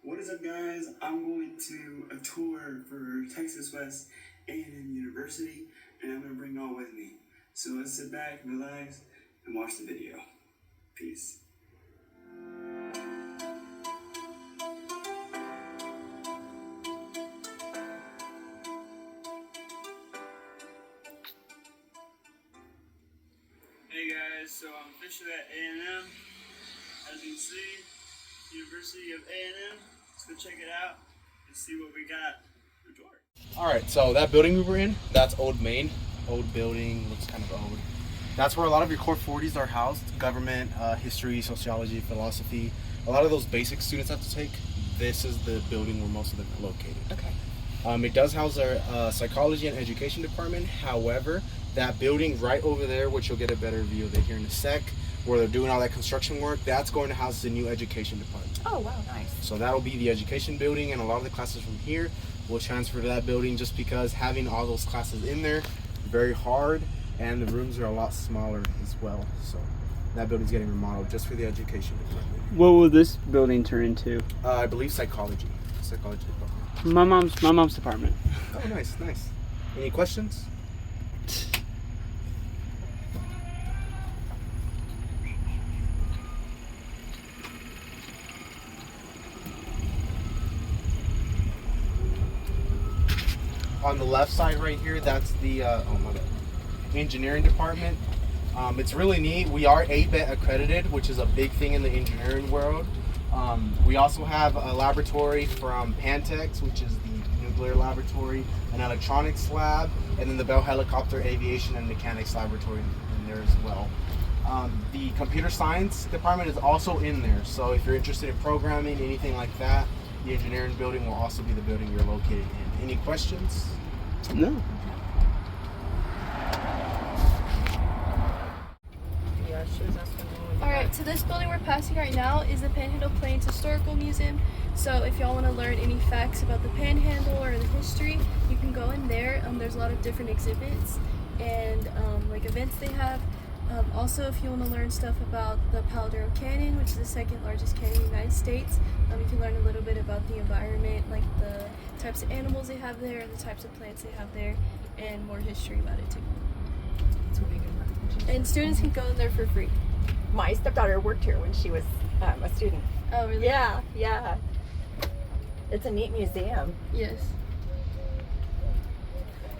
What is up, guys? I'm going to a tour for Texas West A&M University, and I'm going to bring y'all with me. So let's sit back, relax, and watch the video. Peace. Hey guys, so I'm officially at A&M. As you can see, University of A&M. Let's go check it out and see what we got for tour. Alright, so that building we were in, that's Old Main. Old building, looks kind of old. That's where a lot of your core 40s are housed. Government, history, sociology, philosophy. A lot of those basic students have to take. This is the building where most of them are located. Okay. It does house our psychology and education department. However, that building right over there, which you'll get a better view of it here in a sec, where they're doing all that construction work, that's going to house the new education department. Oh, wow, nice. So that'll be the education building, and a lot of the classes from here will transfer to that building just because having all those classes in there, very hard, and the rooms are a lot smaller as well. So that building's getting remodeled just for the education department. What will this building turn into? I believe psychology department. My mom's department. Oh, nice. Any questions? On the left side right here, that's the engineering department. It's really neat. We are ABET accredited, which is a big thing in the engineering world. We also have a laboratory from Pantex, which is the nuclear laboratory, an electronics lab, and then the Bell Helicopter Aviation and Mechanics Laboratory in there as well. The computer science department is also in there, so if you're interested in programming, anything like that, the engineering building will also be the building you're located in. Any questions? No. Yeah, she was asking. Alright, so this building we're passing right now is the Panhandle Plains Historical Museum. So if y'all want to learn any facts about the Panhandle or the history, you can go in there. There's a lot of different exhibits and like events they have. Also, if you want to learn stuff about the Palo Duro Canyon, which is the second largest canyon in the United States, you can learn a little bit about the environment, like the types of animals they have there, the types of plants they have there, and more history about it too. It's a big one. And students can go in there for free. My stepdaughter worked here when she was a student. Oh, really? Yeah. It's a neat museum. Yes.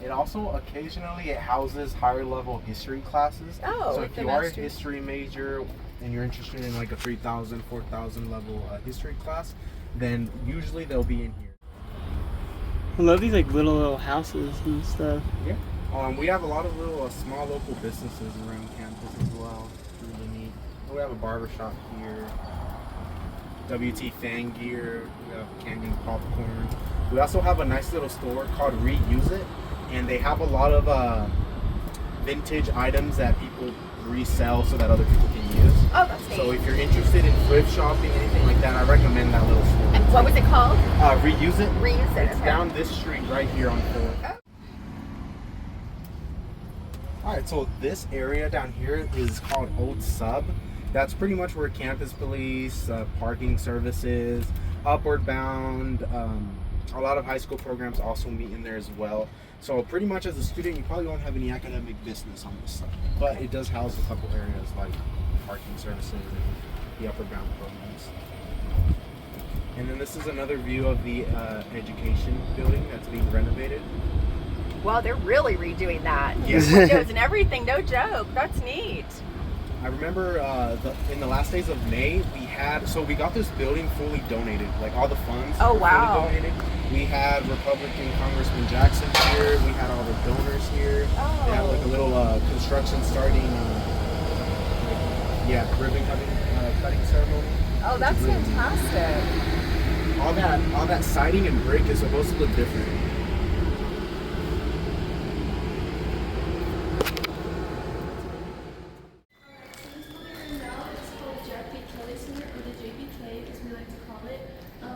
It also occasionally it houses higher level history classes. Oh, so like if the you are a master's. history major and you're interested in like a 3,000, 4,000 level history class, then usually they'll be in here. I love these like little houses and stuff. Yeah. We have a lot of little small local businesses around campus as well. It's really neat. We have a barber shop here. WT fan gear. We have Canyon popcorn. We also have a nice little store called Reuse It, and they have a lot of vintage items that people resell so that other people can use. Oh, that's neat. So if you're interested in thrift shopping, anything like that, I recommend that little store. And what was it called? Reuse It. Reuse It. It's okay. down this street right here on 4th. Oh. Alright, so this area down here is called Old Sub. That's pretty much where campus police, parking services, Upward Bound, a lot of high school programs also meet in there as well. So pretty much as a student, you probably won't have any academic business on this side. But it does house a couple areas like parking services and the Upward Bound programs. And then this is another view of the education building that's being renovated. Well, they're really redoing that. Yes. Windows and everything, no joke. That's neat. I remember in the last days of May, we got this building fully donated, like all the funds Oh, were wow. fully donated. We had Republican Congressman Jackson here, we had all the donors here. Oh. They had like a little construction starting, ribbon cutting ceremony. Oh, that's which is really neat. fantastic. All that siding and brick is supposed to look different.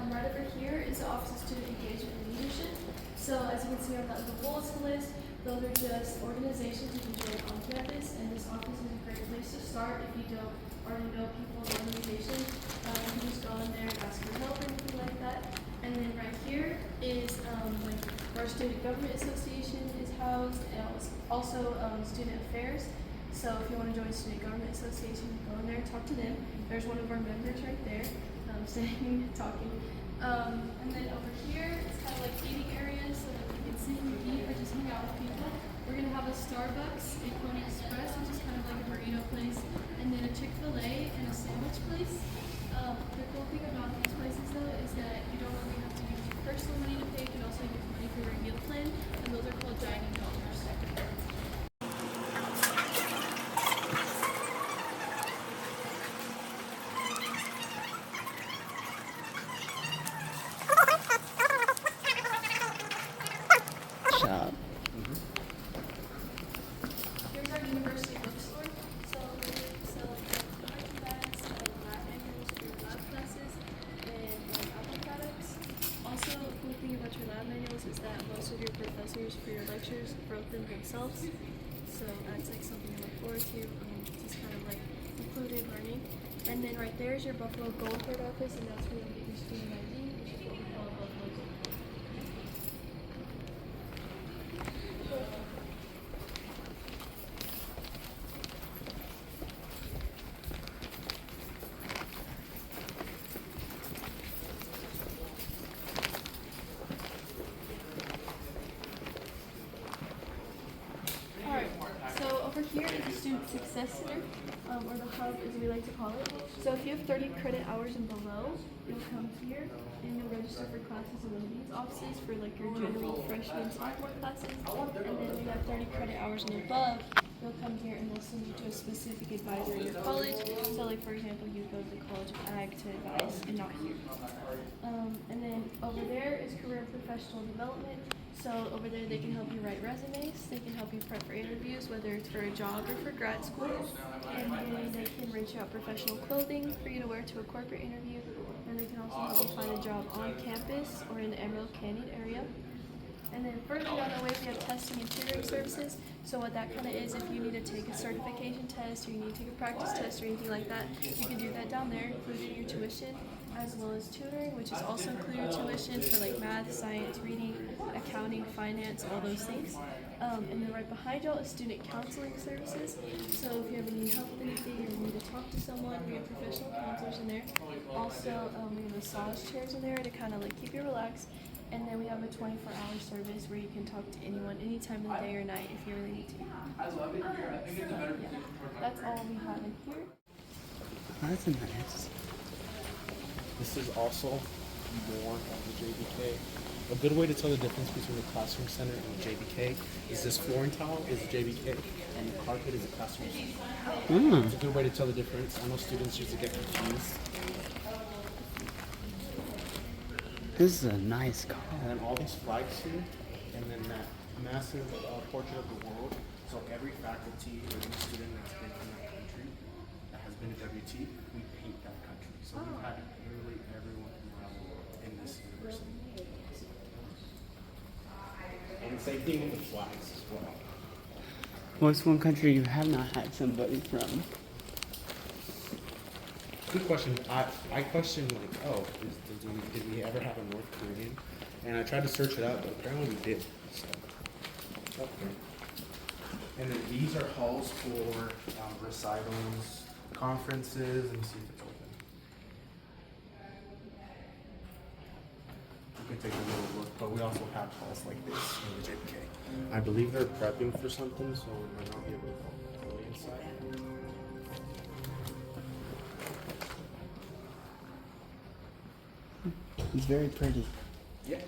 Right over here is the Office of Student Engagement and Leadership. So as you can see on the bulletin list, those are just organizations you can join on campus, and this office is a great place to start if you don't already know people in the organization. You can just go in there and ask for help or anything like that. Student Government Association is housed, and also Student Affairs. So if you want to join Student Government Association, go in there, talk to them. There's one of our members right there, sitting, talking. And then over here, it's kind of like eating areas, so that you can sit and eat or just hang out with people. We're going to have a Starbucks, a Pony Express, which is kind of like a burrito place, and then a Chick-fil-A and a sandwich place. The cool thing about these places though is that you don't really have to use your personal money to pay. You can also use money for your meal plan, and those are called dining dollars. Shop. Here's our university bookstore. So we sell merchandise, lab manuals for your lab classes, and Apple products. Also, a cool thing about your lab manuals is that most of your professors for your lectures wrote them themselves. So that's like something to look forward to, just kind of like included learning. And then right there is your Buffalo Gold Card office, and that's where you get your student ID, which is what we call a Buffalo Gold Card. Alright, so over here is the Student Success Center, or the hub as we like to call it. So if you have 30 credit hours and below, you'll come here and you'll register for classes in these offices for like your general freshman, sophomore classes. And then when you have 30 credit hours and above, you'll come here and they'll send you to a specific advisor in your college. So like for example, you go to the College of Ag to advise and not here. And then over there is career and professional development. So over there they can help you write resumes, they can help you prep for interviews, whether it's for a job or for grad school. And then they can rent you out professional clothing for you to wear to a corporate interview. And they can also help you find a job on campus or in the Emerald Canyon area. And then further down the way, we have testing and tutoring services. So what that kind of is, if you need to take a certification test or you need to take a practice test or anything like that, you can do that down there, including your tuition, as well as tutoring, which is also included tuition for like math, science, reading, accounting, finance, all those things. And then right behind y'all is student counseling services. So if you ever need help with anything or you need to talk to someone, we have professional counselors in there. Also, we have massage chairs in there to kind of like keep you relaxed. And then we have a 24-hour service where you can talk to anyone any time of the day or night if you really need to. Yeah, that's all we have in here. Oh, that's nice. This is also more of the JBK. A good way to tell the difference between the classroom center and the JBK is this flooring tile is the JBK and the carpet is the classroom center. It's a good way to tell the difference. I know students used to get confused. This is a nice car. And then all these flags here, and then that massive portrait of the world. So every faculty or any student that's been in that country, that has been to WT, we paint that country. So we've had literally everyone in this university. And same thing with the flags as well. What's one country you have not had somebody from? Good question. I questioned like, oh, did we ever have a North Korean? And I tried to search it out, but apparently we did. So, okay. And then these are halls for recitals, conferences. Let me see if it's open. You can take a little look, but we also have halls like this in the JPK. I believe they're prepping for something, so we might not be able to go fully inside. It's very pretty. Yeah.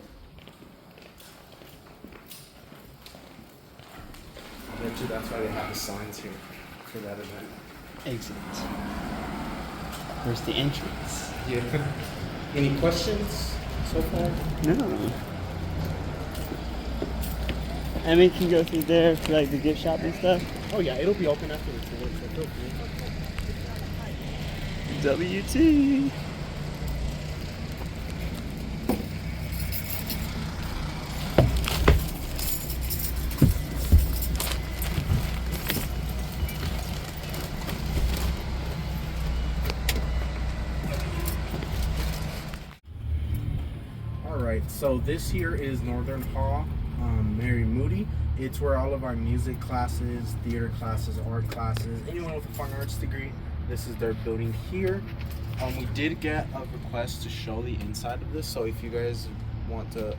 I bet you that's why they have the signs here for that event. Exit. Where's the entrance? Yeah. Any questions so far? No. I mean, can go through there for like the gift shop and stuff. Oh yeah, it'll be open after the tour, so feel free. WT. Alright, so this here is Northern Hall. Mary Moody. It's where all of our music classes, theater classes, art classes, anyone with a fine arts degree, this is their building here. We did get a request to show the inside of this, so if you guys want to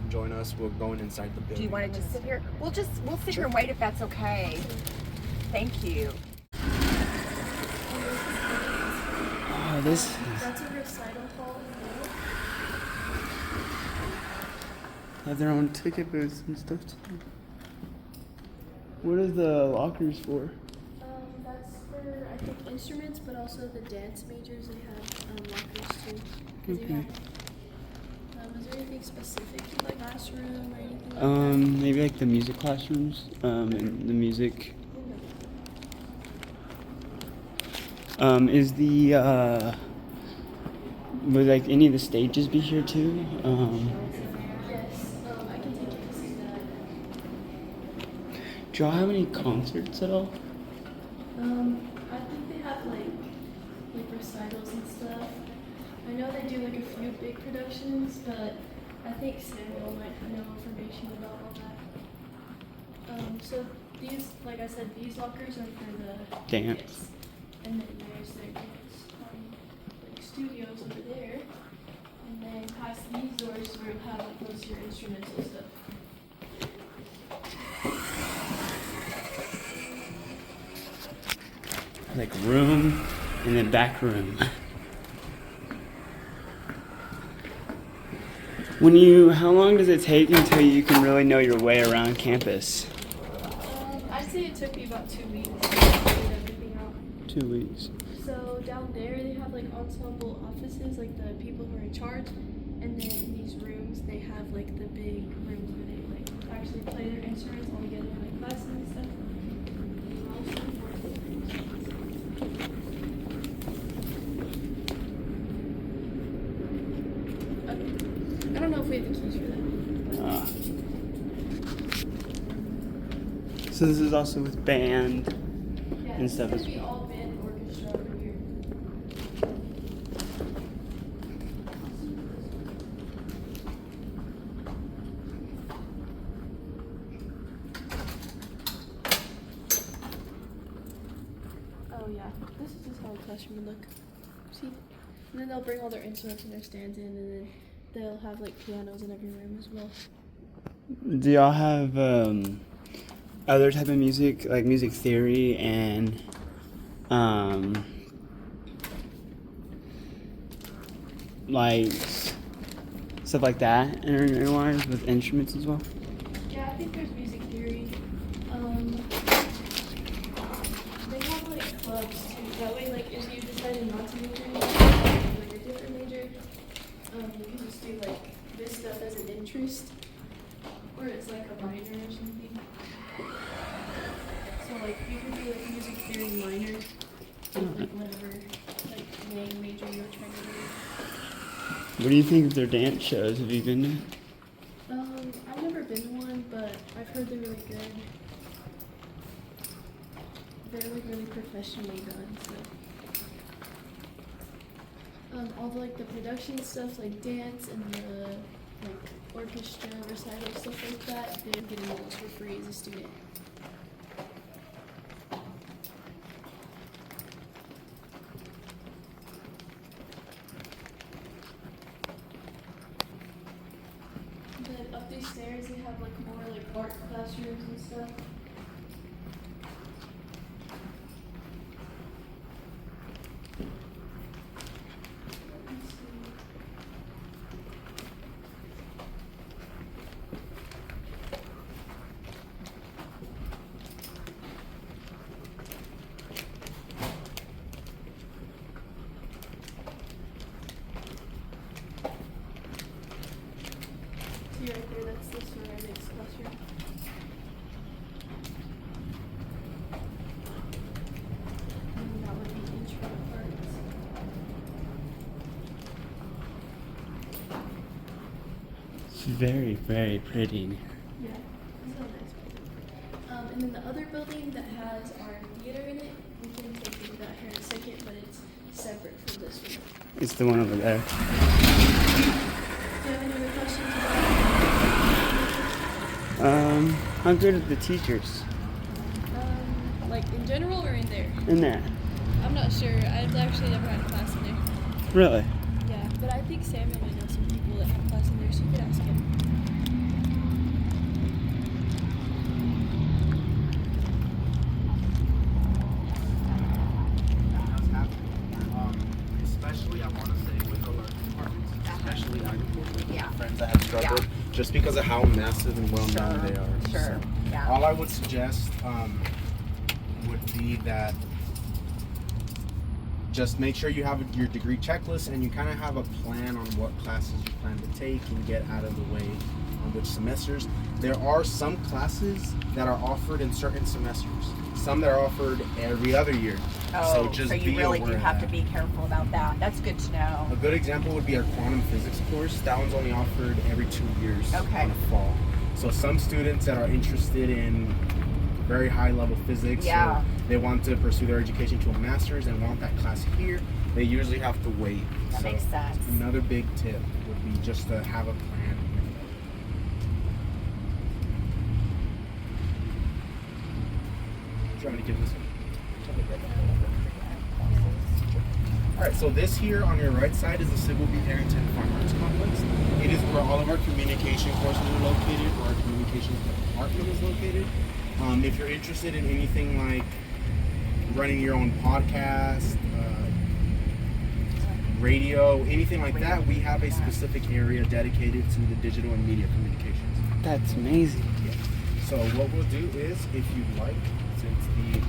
join us, we're going inside the building. Do you want to just sit here? We'll sit here and wait if that's okay. Thank you. Oh, this is... That's a recital hall. have their own ticket booths and stuff too. What are the lockers for? That's for, I think, instruments, but also the dance majors, they have lockers too. 'Cause you Okay. have, is there anything specific to like classroom or anything like that? Maybe like the music classrooms, and the music. Is the would like any of the stages be here too? Yes, I can take you to see that. Do y'all have any concerts at all? I think they have like recitals and stuff. I know they do like a few big productions, but I think Samuel might know information about all that. So these, like I said, these lockers are for the Dance. kids. And then there's their dance like studios over there. And then past these doors where you have like most of your instruments and stuff. Like room and then back room. How long does it take until you can really know your way around campus? I'd say it took me about 2 weeks to figure everything out. 2 weeks. So down there they have like ensemble offices, like the people who are in charge, and then in these rooms they have like the big rooms where they like actually play their instruments all together in like classes and stuff. Okay. I don't know if we have the keys for that. So this is also with band Yeah, and stuff it's as gonna be well. all band and orchestra over here. Oh yeah, this is just how a classroom would look. See? And then they'll bring all their instruments and their stands in, and then they'll have like pianos in every room as well. Do y'all have other type of music, like music theory and like stuff like that intertwined with instruments as well? Yeah, I think there's music theory. They have like clubs too. That way, like if you decided not to major in music, like a different major, you can just do like this stuff as an interest, or it's like a minor or something. So like you can do like music theory minor, like whatever like main major you're trying to do. What do you think of their dance shows? Have you been to? I've never been to one, but I've heard they're really good. They're like really professionally done, so. All the like the production stuff, like dance and the like orchestra, recital, stuff like that, they're getting those for free as a student. Then up these stairs, they have like more like art classrooms and stuff. Let's see. See right there, that's the ceramics classroom. And that would be intro arts. It's very, very pretty. Yeah, it's a nice building. And then the other building that has our theater in it, we can take you to that here in a second, but it's separate from this one. It's the one over there. Do you have any other questions about it? How good are the teachers Like in general or in there? in there? I'm not sure. I've actually never had a class in there. Really? Yeah, but I think Samuel might know some people that have class in there, so you could ask him. Especially, I want to say with the learning departments, especially agriculture, Yeah. friends that have struggled, just because of how massive and well known they are. Sure. So, Yeah. all I would suggest would be that just make sure you have your degree checklist and you kind of have a plan on what classes you plan to take and get out of the way on which semesters. There are some classes that are offered in certain semesters, some that are offered every other year. Oh, just so you be really aware do of have that. to be careful about that. That's good to know. A good example would be our quantum physics course. That one's only offered every 2 years Okay. in the fall. So some students that are interested in very high level physics, Yeah. or they want to pursue their education to a master's and want that class here, they usually have to wait. That makes sense. Another big tip would be just to have a plan. Trying to give this one. Alright, so this here on your right side is the Civil B. Harrington Fine Arts Complex. It is where all of our communication courses are located, where our communications department is located. If you're interested in anything like running your own podcast, radio, anything like that, we have a specific area dedicated to the digital and media communications. That's amazing. So what we'll do is, if you'd like, since the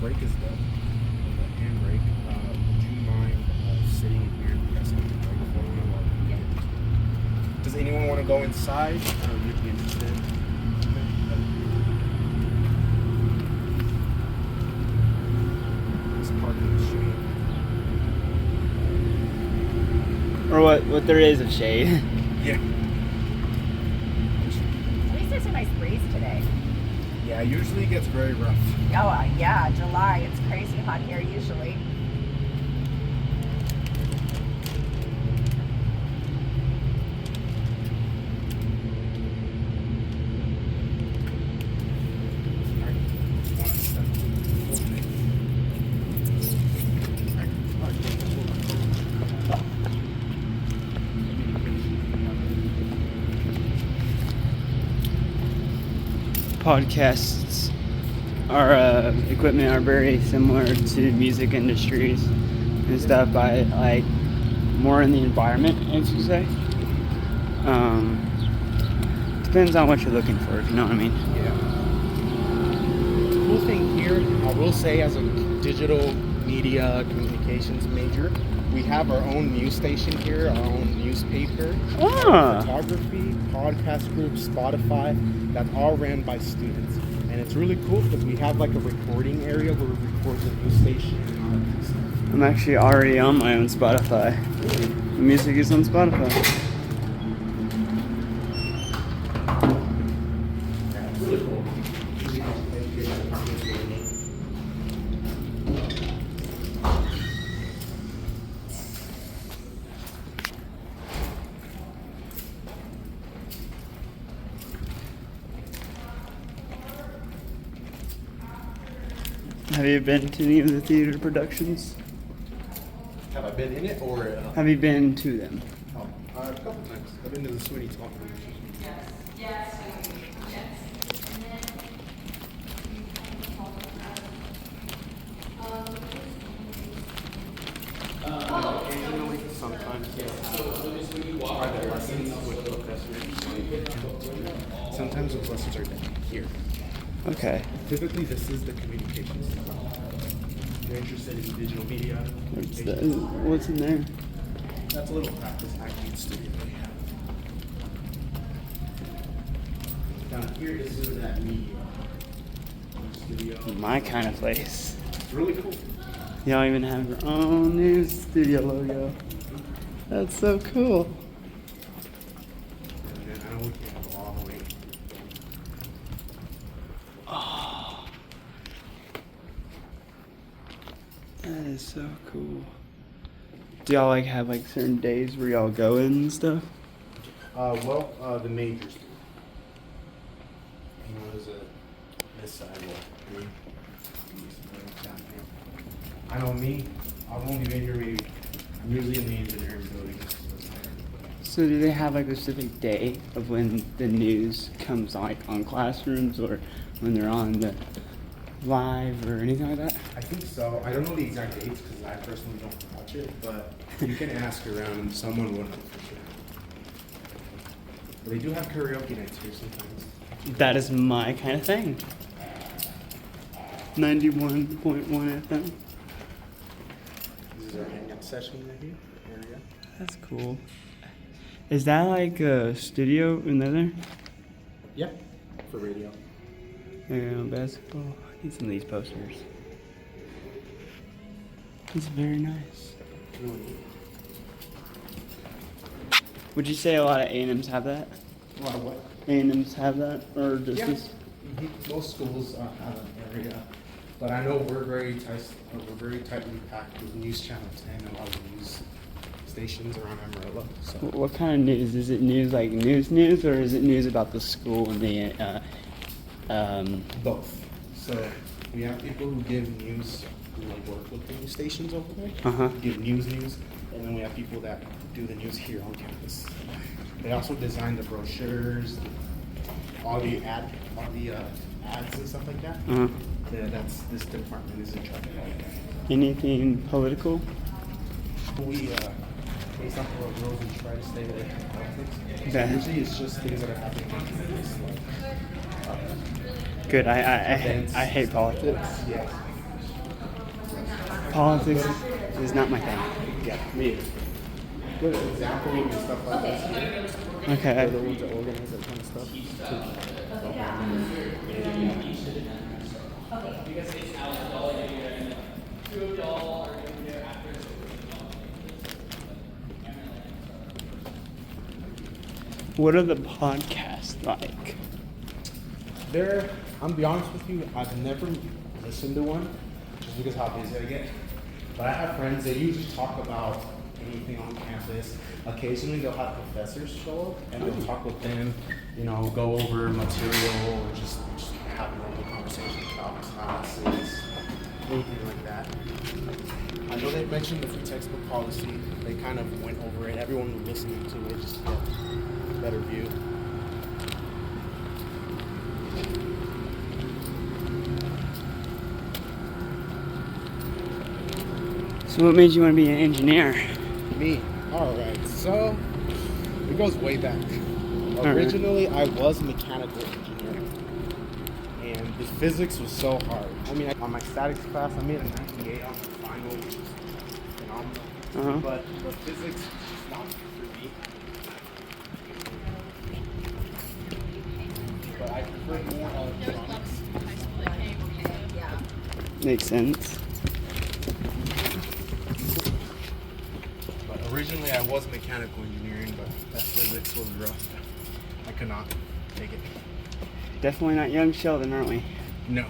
break is done, the handbrake, would you mind sitting in here and pressing the break for me while we get it? Does anyone want to go inside? You'd be interested. This parking is shade. Or what there is of shade. Yeah. At least there's a nice breeze today. Yeah, usually it gets very rough. Oh, yeah, July. It's crazy hot here usually. Podcasts are equipment are very similar to music industries and stuff, by like more in the environment, as you say. Depends on what you're looking for, if you know what I mean. Yeah. The cool thing here, I will say, as a digital media communications major, we have our own news station here, our own newspaper, photography, podcast group, Spotify. That's all ran by students. And it's really cool because we have like a recording area where we record the news station and all that stuff. I'm actually already on my own Spotify. The music is on Spotify. Yeah, it's really cool. Have you been to any of the theater productions? Have I been in it or? Have you been to them? A couple times. I've been to the Sweeney Todd production. Occasionally, sometimes, private lessons with professors. Sometimes those lessons are done here. Okay. Typically, this is the communications department. If you're interested in digital media, What's in there? that's a little practice acting studio they have. Down here, this is that media studio. My kind of place. It's really cool. Y'all even have your own new studio logo. That's so cool. And then I know we can't go all the way. That is so cool. Do y'all like have like certain days where y'all go in and stuff? The majors. There's this side wall. I know me. I've only been here maybe. I'm usually in the engineering building. So do they have like a specific day of when the news comes like on classrooms or when they're on the live or anything like that? I think so. I don't know the exact dates because I personally don't watch it, but you can ask around and someone will know for sure. But they do have karaoke nights here sometimes. That is my kind of thing. 91.1 FM. This is our hangout session right here. Area. That's cool. Is that like a studio in there? Yep. For radio. Basketball. I need some of these posters. It's very nice. Would you say a lot of A&Ms have that? A lot of what? A&Ms have that, or just Yeah. this? Most schools have an area, but I know we're very tightly packed with News Channel 10 and a lot of news stations around Amarillo. So What kind of news? Is it news like news, or is it news about the school and the both. So we have people who give news, who like work with the news stations over there, give news, and then we have people that do the news here on campus. They also design the brochures, all the ads and stuff like that. Yeah, that's this department is in charge of all that. Anything political? We based off of our rules, we try to stay away from politics. Okay. Usually it's just things that are happening on campus, like Good. I events. hate politics. Yeah. Politics is not my thing. Yeah, me either. Good example and stuff like this. Okay. They're the ones that organize that kind of stuff. What are the podcasts like? I'm be honest with you, I've never listened to one just because how busy I get. But I have friends, they usually talk about anything on campus. Occasionally they'll have professors show up and they'll talk with them, go over material or just have a normal conversation about classes, anything like that. I know they mentioned the free textbook policy. They kind of went over it. Everyone was listening to it just to get a better view. So what made you want to be an engineer? Me. Alright, so it goes way back. Alright. Originally, I was a mechanical engineer. And the physics was so hard. I mean, on my statics class, I made a 98 on the final, which is phenomenal. But the physics is just not for me. But I prefer more electronics. Makes sense. But originally, I was mechanical engineering, but that physics was rough. I could not take it. Definitely not young Sheldon, aren't we? No.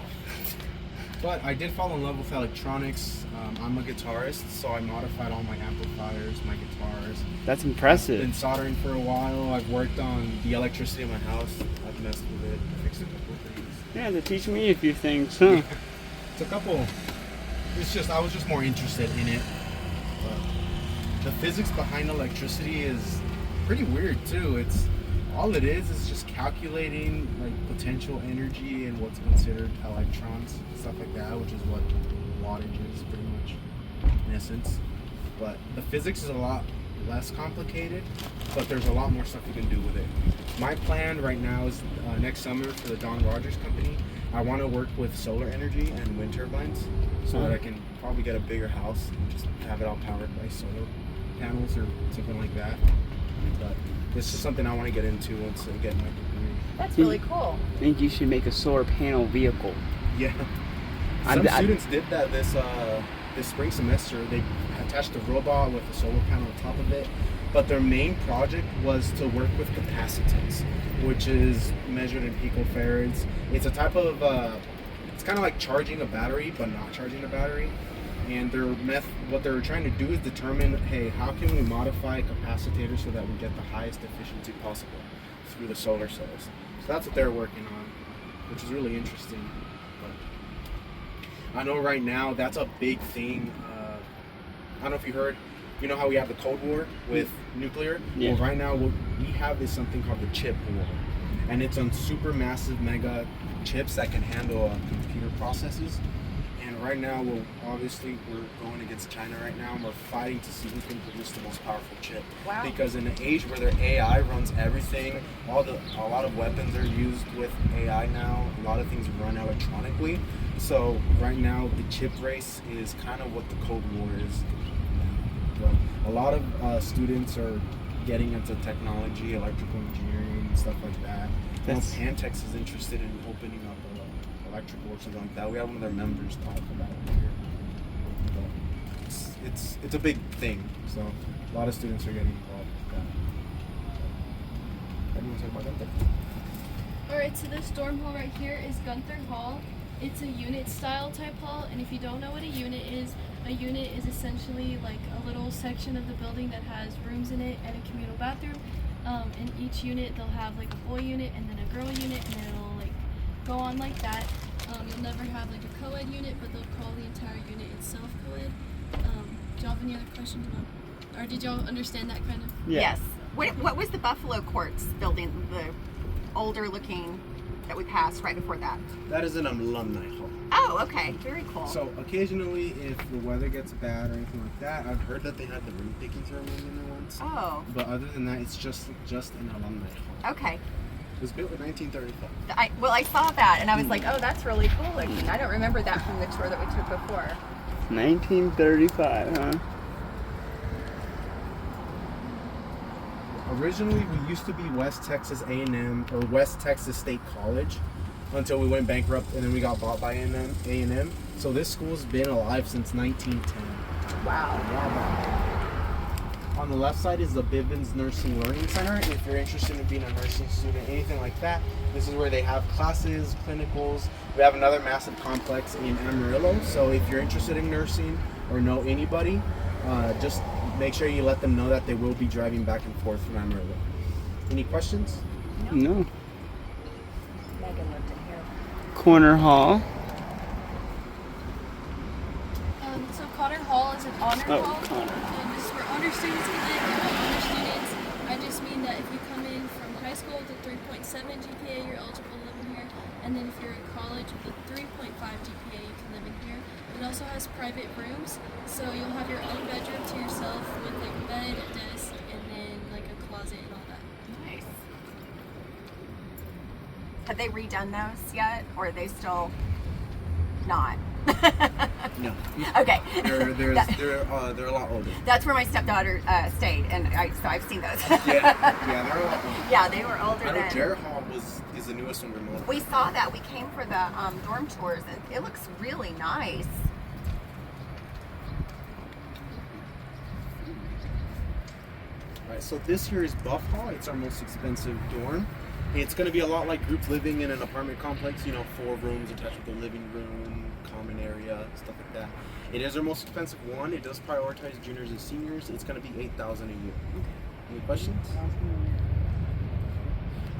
But I did fall in love with electronics. I'm a guitarist, so I modified all my amplifiers, my guitars. That's impressive. Been soldering for a while. I've worked on the electricity in my house. I've messed with it, fixed a couple of things. Yeah, to teach me a few things, huh? It's a couple. I was just more interested in it. But the physics behind electricity is pretty weird too. All it is just calculating like potential energy and what's considered electrons, stuff like that, which is what wattage is pretty much in essence. But the physics is a lot less complicated, but there's a lot more stuff you can do with it. My plan right now is next summer for the Don Rogers company, I want to work with solar energy and wind turbines so that I can probably get a bigger house and just have it all powered by solar panels or something like that. But this is something I want to get into once I get my degree. That's really cool. I think you should make a solar panel vehicle. Yeah. Some students did that this spring semester. They attached a robot with a solar panel on top of it. But their main project was to work with capacitance, which is measured in picofarads. It's a type of, it's kind of like charging a battery, but not charging a battery. And what they're trying to do is determine, hey, how can we modify a capacitor so that we get the highest efficiency possible through the solar cells? So that's what they're working on. which is really interesting. But I know right now that's a big thing. I don't know if you heard, you know how we have the Cold War with nuclear? Yeah. Well, right now what we have is something called the chip war. And it's on super massive mega chips that can handle computer processes. And right now, obviously we're going against China right now, and we're fighting to see who can produce the most powerful chip. Wow. Because in an age where their AI runs everything, a lot of weapons are used with AI now. A lot of things run electronically. So right now, the chip race is kind of what the Cold War is. But a lot of students are getting into technology, electrical engineering, and stuff like that. Pantex is interested in opening up electrical or something like that. We have one of their members talk about it here. But it's a big thing. So a lot of students are getting involved with that. Anyone talk about Gunther? Alright, so this dorm hall right here is Gunther Hall. It's a unit style type hall, and if you don't know what a unit is essentially like a little section of the building that has rooms in it and a communal bathroom. In each unit they'll have like a boy unit and then a girl unit, and then it'll like go on like that. You'll never have like a co-ed unit, but they'll call the entire unit itself co-ed. Do y'all have any other questions about, or did y'all understand that kind of? Yeah. Yes. What was the Buffalo Courts building, the older looking that we passed right before that? That is an alumni hall. Oh, okay. Very cool. So occasionally, if the weather gets bad or anything like that, I've heard that they had the room picking ceremony in there once. Oh. But other than that, it's just an alumni hall. Okay. It was built in 1935. I saw that and I was like, oh, that's really cool looking. I don't remember that from the tour that we took before. 1935, huh? Originally, we used to be West Texas A&M or West Texas State College until we went bankrupt, and then we got bought by A&M. So this school's been alive since 1910. Wow. On the left side is the Bivens Nursing Learning Center. If you're interested in being a nursing student, anything like that, this is where they have classes, clinicals. We have another massive complex in Amarillo. So if you're interested in nursing or know anybody, just make sure you let them know that they will be driving back and forth from Amarillo. Any questions? No. Megan lived in here. Corner Hall. So Connor Hall is an honor Oh, hall. Connor. This is where honor students can live. And by honor students, I just mean that if you come in from high school with a 3.7 GPA, you're eligible to live in here. And then if you're in college with a 3.5 GPA, you can live in here. It also has private rooms, so you'll have your own bedroom to yourself with like a bed, a desk, and then like a closet and all that. Nice. Have they redone those yet, or are they still not? No. Okay. They're a lot older. That's where my stepdaughter stayed, and so I've seen those. Yeah, they're a lot older. Yeah, they were older I know then. Jarrett Hall is the newest one remodeled. We saw that. We came for the dorm tours, and it looks really nice. Alright, so this here is Buff Hall. It's our most expensive dorm. It's going to be a lot like group living in an apartment complex, 4 rooms attached with a living room, common area, stuff like that. It is our most expensive one. It does prioritize juniors and seniors. It's going to be $8,000 a year. Any questions?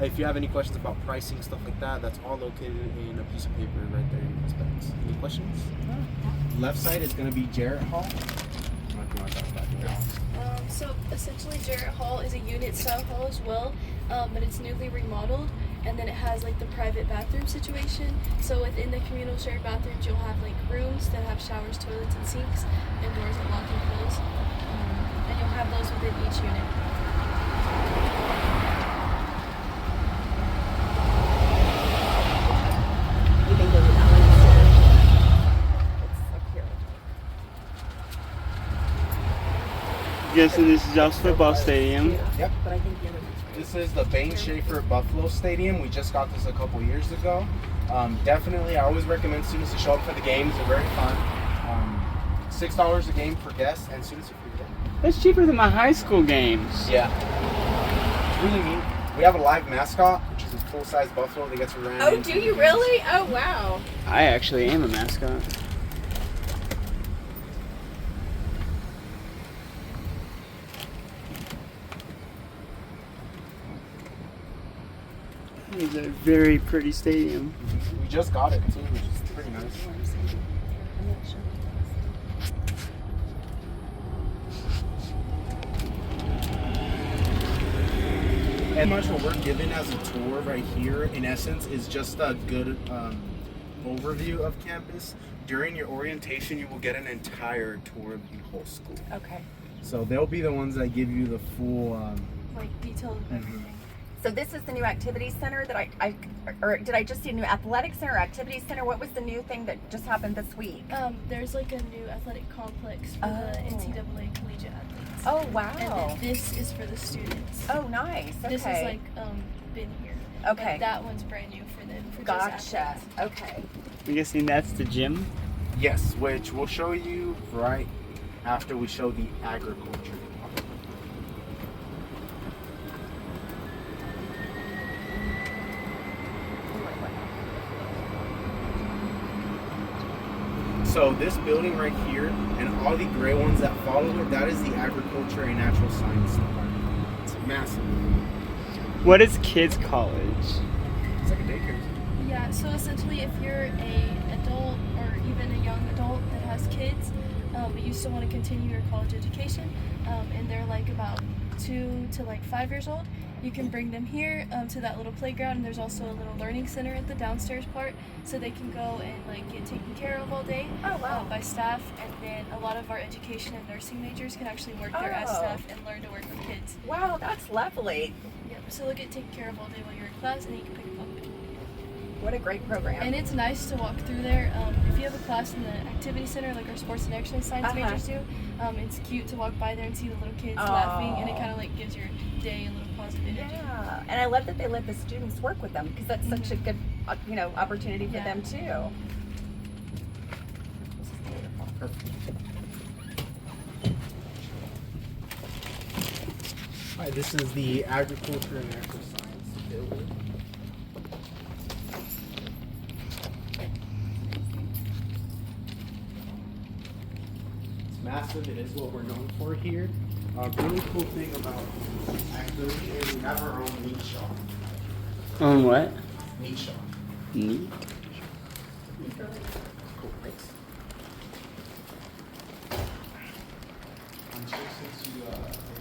If you have any questions about pricing, stuff like that, that's all located in a piece of paper right there in the specs. Any questions? Left side is going to be Jarrett Hall. So essentially Jarrett Hall is a unit style hall as well, but it's newly remodeled, and then it has like the private bathroom situation. So within the communal shared bathrooms, you'll have like rooms that have showers, toilets, and sinks, and doors that lock and close, and you'll have those within each unit. You can go to that one instead. It's up here. Guessing this is y'all's football stadium. Yep. But I think the other one's This is the Bain Schaefer Buffalo Stadium. We just got this a couple years ago. Definitely, I always recommend students to show up for the games. They're very fun. $6 a game per guest, and students are free. That's cheaper than my high school games. Yeah. It's really neat. We have a live mascot, which is a full-size buffalo that gets around. Oh, do you really? Oh, wow. I actually am a mascot. It's a very pretty stadium. We just got it too, which is pretty nice. And much what we're given as a tour right here, in essence, is just a good overview of campus. During your orientation, you will get an entire tour of the whole school. Okay. So they'll be the ones that give you the full. Like details of everything. So this is the new activity center that or did I just see a new athletic center or activity center? What was the new thing that just happened this week? There's like a new athletic complex for the NCAA collegiate athletes. Oh, wow. And then this is for the students. Oh, nice. Okay. This is like been here. Okay. But that one's brand new for them. For Gotcha. just athletes. Okay. I'm guessing that's the gym. Yes, which we'll show you right after we show the agriculture department. So this building right here and all the gray ones that follow it, that is the agriculture and natural science department. It's massive. What is kids college? It's like a daycare. Yeah, so essentially if you're a adult or even a young adult that has kids, but you still want to continue your college education, and they're like about 2 to like 5 years old, you can bring them here to that little playground, and there's also a little learning center at the downstairs part, so they can go and like get taken care of all day by staff. And then a lot of our education and nursing majors can actually work there as staff and learn to work with kids. Wow, that's lovely. Yep. So they'll get taken care of all day while you're in class, and then you can pick them up. What a great program. And it's nice to walk through there. If you have a class in the activity center, like our sports and exercise science majors do, it's cute to walk by there and see the little kids laughing, and it kind of like gives your day a little positive energy. Yeah, and I love that they let the students work with them, because that's such a good, opportunity for them too. Hi, this is the agriculture and natural science building. It's massive. It is what we're known for here. A really cool thing about activity is we have our own meat shop. On what? Meat shop. Neat. Cool, thanks. Since you are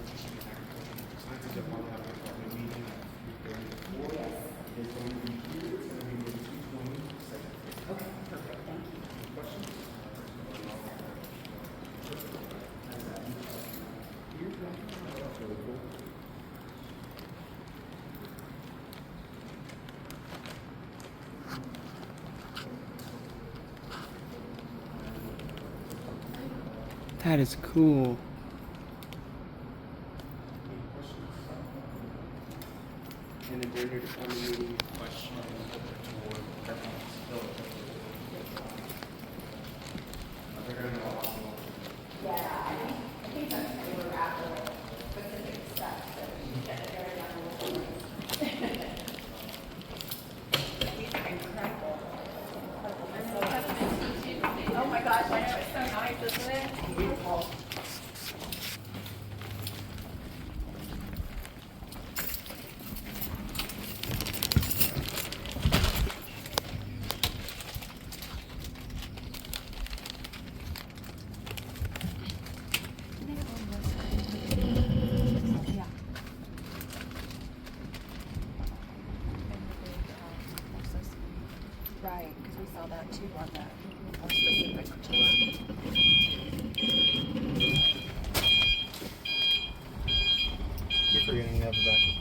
teaching agriculture sciences, you'll probably have a department meeting at 3:34. It's going to be here. It's going to be in 2:20. Okay, perfect. Thank you. Any questions? That's really cool. That is cool. And then during your department meeting, questions or they're going to know a lot more. Yeah, I think that's what they were after, specific steps that we get it very down to the These are incredible. Oh my gosh, I know, it's so nice, isn't it? Beautiful. Right, because we saw that too on that more specific tour. Keep forgetting you have a backup.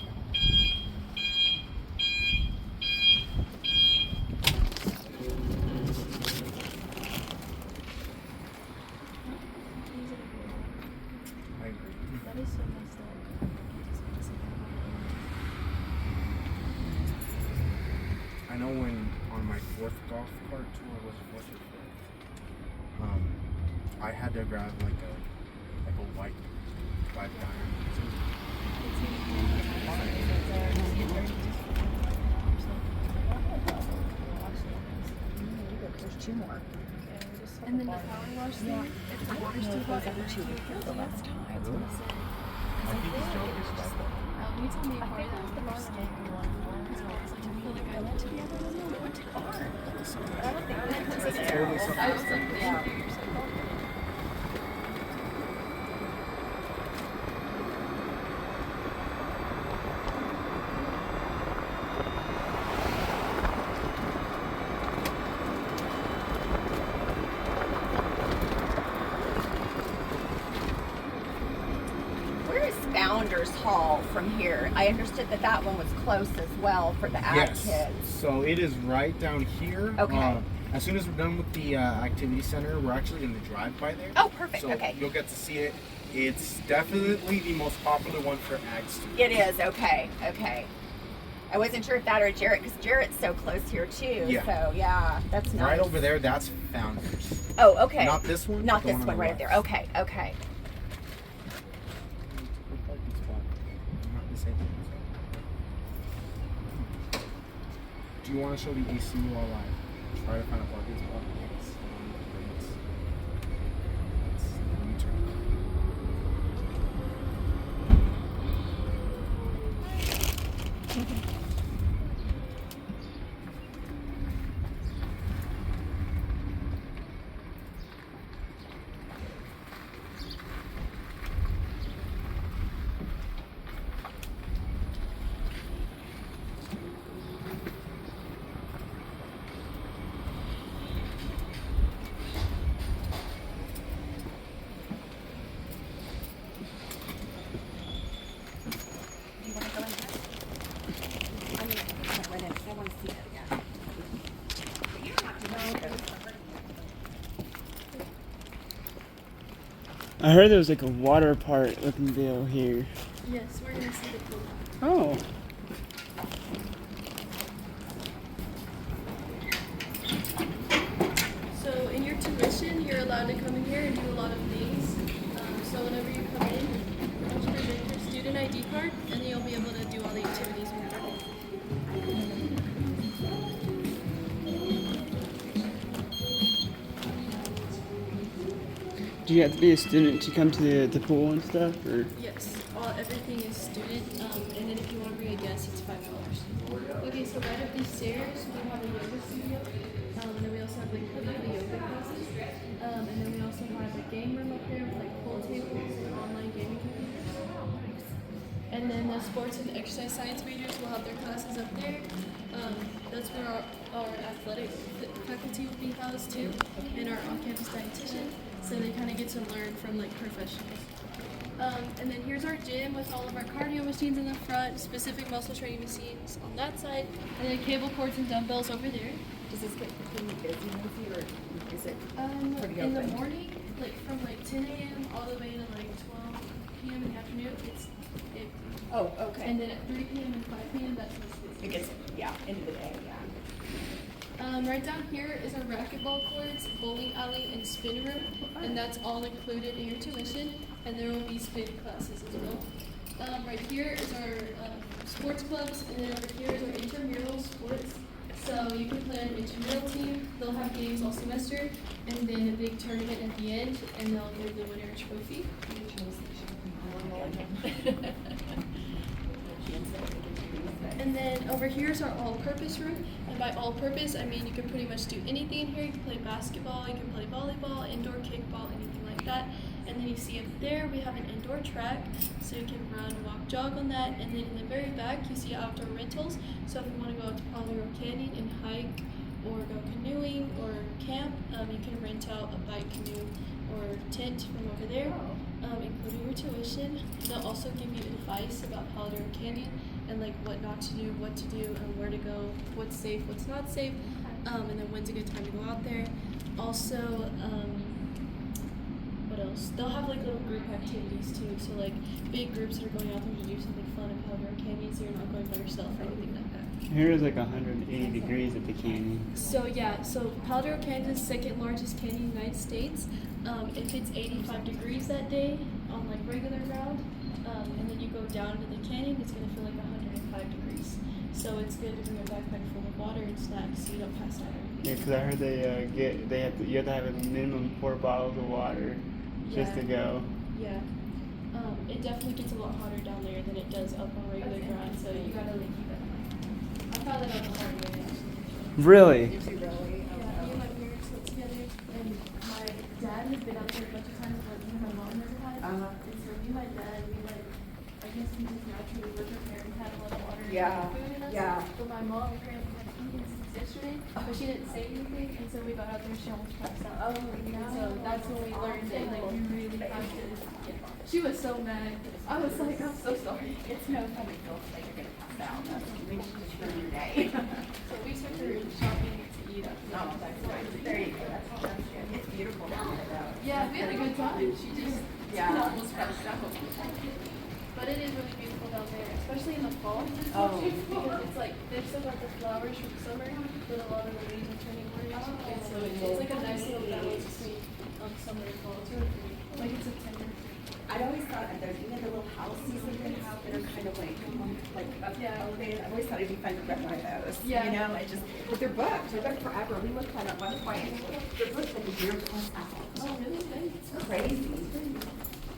I agree. That is so messed up. I know when on my fourth golf cart tour, was it fourth or fifth? I had to grab like a white 5-iron. There's two more. And then the power wash thing, if the water's too hot, it will chew your The last time. That's what it said. You told me a part of that. Because it was like, feel like I went to the other one. No, we went to the barn. But I don't think we went to That's there. totally something. I was like, Yeah. yeah. Where is Founders Hall from here? I understood that that one was close as well for the ag kids. So it is right down here. Okay. As soon as we're done with the activity center, we're actually going to drive by there. Oh, perfect. So Okay. you'll get to see it. It's definitely the most popular one for ag students. It is. Okay. Okay. I wasn't sure if that or Jarrett, because Jarrett's so close here too. Yeah. So yeah, that's nice. Right over there, that's Founders. Oh, okay. Not this one. Not the this on one the right there. left. Okay. Okay. Good parking spot. Not the same one. Do you want to show the AC while I try to find a parking spot? Do you want to go in there? I mean, I went in. I want to see it again. But you don't have to know. I heard there was like a water park looking deal here. Yes, we're gonna see the pool. Oh. So in your tuition, you're allowed to come in here and do a lot of things. So whenever you come in, you present your student ID card, and then you'll be able to do all the activities we have. Do you have to be a student to come to the pool and stuff, or? Yes, everything is student, and then if you want to bring a guest, it's $5. Okay, so right up these stairs, we have a yoga studio, and then we also have like the yoga classes, and then we also have a game room up there with like pool tables and online gaming computers. And then the sports and exercise science majors will have their classes up there. That's where our athletic faculty will be housed too, and our on-campus dietitian, so they kind of get to learn from like professionals. And then here's our gym with all of our cardio machines in the front, specific muscle training machines on that side, and then cable cords and dumbbells over there. Does this get pretty busy, Lindsay, or is it pretty In the open? morning, like from like 10 a.m. all the way to like 12 p.m. in the afternoon, Oh, okay. and then at 3 p.m. and 5 p.m. that's when it's busy. It gets, yeah, into the day, yeah. Right down here is our racquetball courts, bowling alley, and spin room, and that's all included in your tuition, and there will be spin classes as well. Right here is our sports clubs, and then over here is our intramural sports. So you can play on an intramural team, they'll have games all semester, and then a big tournament at the end, and they'll give the winner a trophy. And then over here is our all-purpose room, and by all-purpose, I mean you can pretty much do anything in here. You can play basketball, you can play volleyball, indoor kickball, anything like that. And then you see up there, we have an indoor track, so you can run, walk, jog on that. And then in the very back, you see outdoor rentals. So if you want to go out to Palo Canyon and hike, or go canoeing, or camp, you can rent out a bike, canoe, or tent from over there, including your tuition. They'll also give you advice about Palo Canyon and like what not to do, what to do, and where to go, what's safe, what's not safe, and then when's a good time to go out there. Also, what else? They'll have like little group activities too, so like big groups that are going out there to do something fun in Palo Canyon, so you're not going by yourself or anything like that. Here is like 180 degrees at the canyon. So yeah, so Palo Canyon is the second largest canyon in the United States. If it's 85 degrees that day on like regular ground, and then you go down into the canyon, it's gonna feel like 105 degrees. So it's good to bring a backpack full of water and snacks so you don't pass out. Yeah, because I heard you have to have a minimum 4 bottles of water just to go. Yeah. It definitely gets a lot hotter down there than it does up on regular ground, so you gotta like keep that in mind. I found found that out the hard way. Really? Did you really? Yeah, me and my parents lived together, and my dad has been out there a bunch of times, but me and my mom never had. And so me and my dad, we like, I guess we just naturally were prepared. We had a lot of water and food in us. Yeah. But my mom apparently had eaten since yesterday, but she didn't say anything, and so we got out there, she almost passed out. So that's when we learned that like you really have to. She was so mad. I was like, I'm so sorry. It's no fun to feel like you're gonna pass out. That's ruin your day. So we took her shopping to eat. Oh, that's nice. There you go. That's good. It's beautiful down there, though. Yeah, we had a good time. She just almost passed out. But it is really beautiful down there, especially in the fall. Oh. Because it's like they've still got the flowers from summer, but a lot of the leaves are turning orange. And so it's like a nice little balance between summer and fall. It's really pretty. Like in September. I always thought that there's even the little houses that they have that are kind of like up elevated. I always thought it'd be fun to run by those. Yeah. You know, but they're booked. They're booked forever. We looked at it at one point. They're booked like a year plus out. Oh, really? Nice. It's crazy.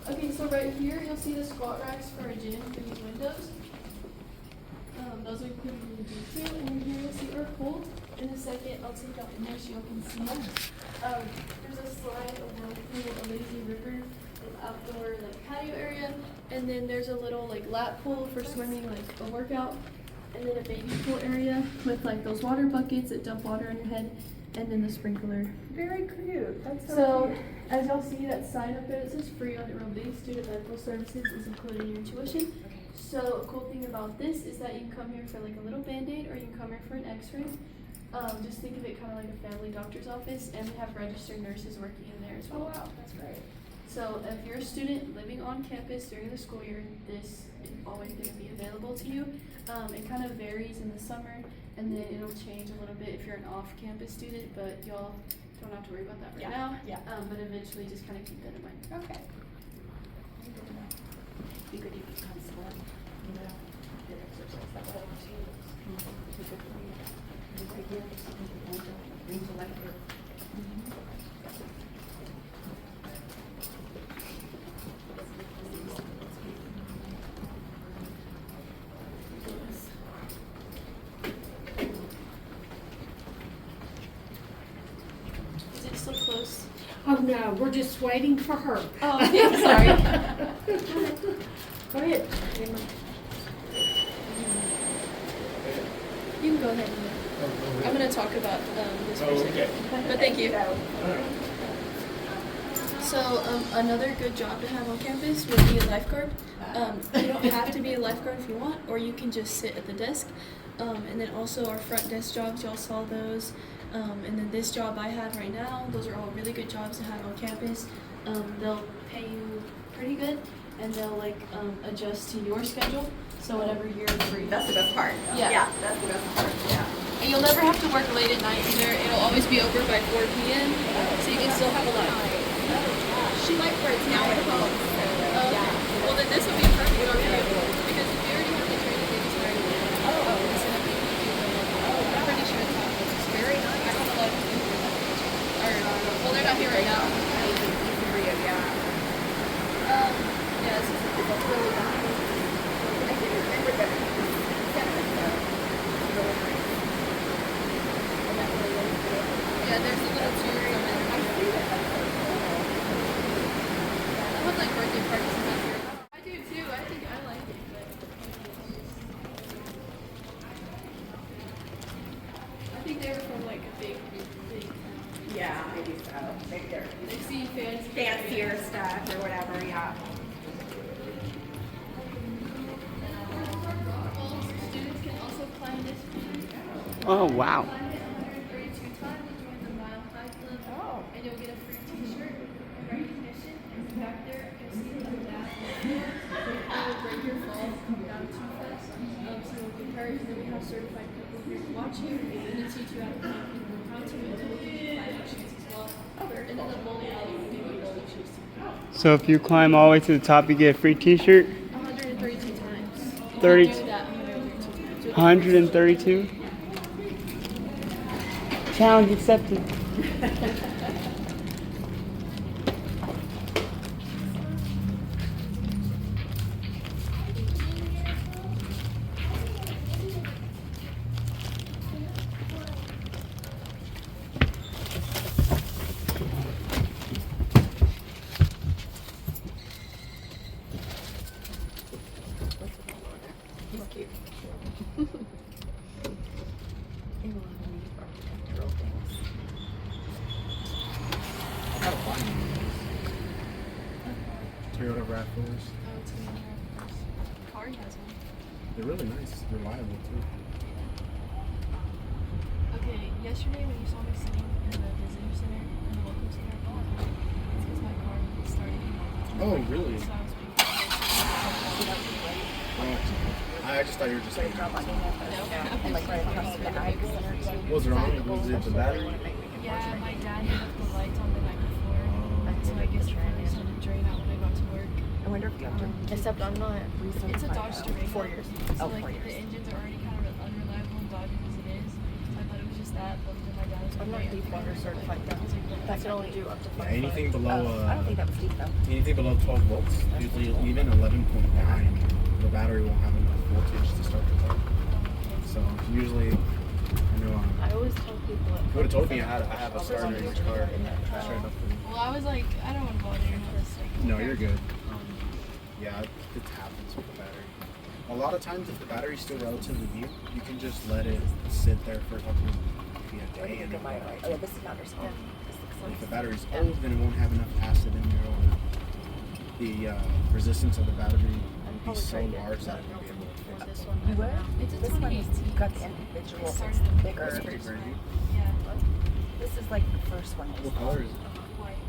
Okay, so right here you'll see the squat racks for a gym through these windows. Those are included in the gym too. And then here you'll see our pool. In a second, I'll take out in there so you can see it. There's a slide, a whirlpool, a lazy river, an outdoor like patio area, and then there's a little like lap pool for swimming, like a workout, and then a baby pool area with like those water buckets that dump water on your head, and then the sprinkler. Very cute. That's So, cute. as y'all see that sign up there that says free on it real big, student medical services is included in your tuition. So a cool thing about this is that you can come here for like a little band-aid or you can come here for an x-ray. Just think of it kind of like a family doctor's office, and we have registered nurses working in there as well. Oh wow, that's great. So if you're a student living on campus during the school year, this is always going to be available to you. It kind of varies in the summer, and then it'll change a little bit if you're an off-campus student, but y'all don't have to worry about that right now. Yeah. But eventually just kind of keep that in mind. Okay. Be good if you come slow. You know, good exercise. That way I want to be good for you. Right here, bring to life here. Is it still close? Oh no, we're just waiting for her. Oh, I'm sorry. Go ahead. You can go ahead. I'm going to talk about this for a second. But thank you. So another good job to have on campus would be a lifeguard. You don't have to be a lifeguard if you want, or you can just sit at the desk. And then also our front desk jobs, y'all saw those. And then this job I have right now, those are all really good jobs to have on campus. They'll pay you pretty good, and they'll like adjust to your schedule. So whenever you're free. That's the best part. Yeah. That's the best part. Yeah. And you'll never have to work late at night either. It'll always be over by 4 p.m. So you can still have a life. She lifeguards now at home. Well, then this would be perfect for you because if you already have the training, they just hire you. Instead of being I'm pretty sure it's not. It's very nice. I don't know a lot of people do that. Well, they're not here right now. Yeah, this is really nice. I can remember that. Yeah, there's a little tour of it. I see that. I would like birthday parties in that here. I do too. I think I like it. I think they were from like a big town. Yeah, maybe so. Maybe they're They see fancy. fancier stuff or whatever. Yeah. Students can also climb this tree. Oh, wow. Climb it 132 times and join the Mile High Club. Oh. And you'll get a free t-shirt and recognition. And back there, you'll see the bath. It will break your fall down too fast. So you'll get hurt. And then we have certified people here to watch you and to teach you how to climb people how to. And then we'll give you climbing shoes as well. And then the bowling alley will give you bowling shoes too. So if you climb all the way to the top, you get a free t-shirt? 132 times. You 30 can do that 132 times. 132? Challenge accepted. In a lot of neat architectural things. I gotta find one of those. Toyota RAV4s. Oh, it's gonna be our first. Kari has one. They're really nice. Reliable too. Okay, yesterday when you saw me sitting in the visitor center, in the welcome center, it's because my car started. Oh, really? So I was being I just thought you were just saying. Drop on campus. And like right across from the Ag Center too. What was wrong? Was it the battery? Yeah, my dad left the lights on the night before, so I guess it really started to drain out when I got to work. I wonder if you have to. Except I'm not. It's a Dodge Durango. 4 years. So Oh, like 4 years. the engines are already kind of unreliable and dodgy as it is. So I thought it was just that, but then my dad was like, I'm not "Wait, I deep think water it's certified like-" I was like, "Well, I that's can only fine." do up to 5 Yeah, anything below I don't think that was deep though. anything below 12 volts, usually even 11.9, the battery won't have enough voltage to start the car. So usually, I know. I always tell people. You would have told me I have a starter in this car. Sure enough. Well, I was like, I don't want to bother you. I was like, No, you're good. Yeah, it happens with the battery. A lot of times, if the battery's still relatively new, you can just let it sit there for a couple, maybe a day, and then Oh yeah, this is not respond. if the battery's old, then it won't have enough acid in there, or the resistance of the battery will be so large that it won't be able to fix it. This one. You would? It's a This one is 2018. got the individual. It It's started in bigger. That's pretty brand new. Yeah, This is like the first one. What color is it? white.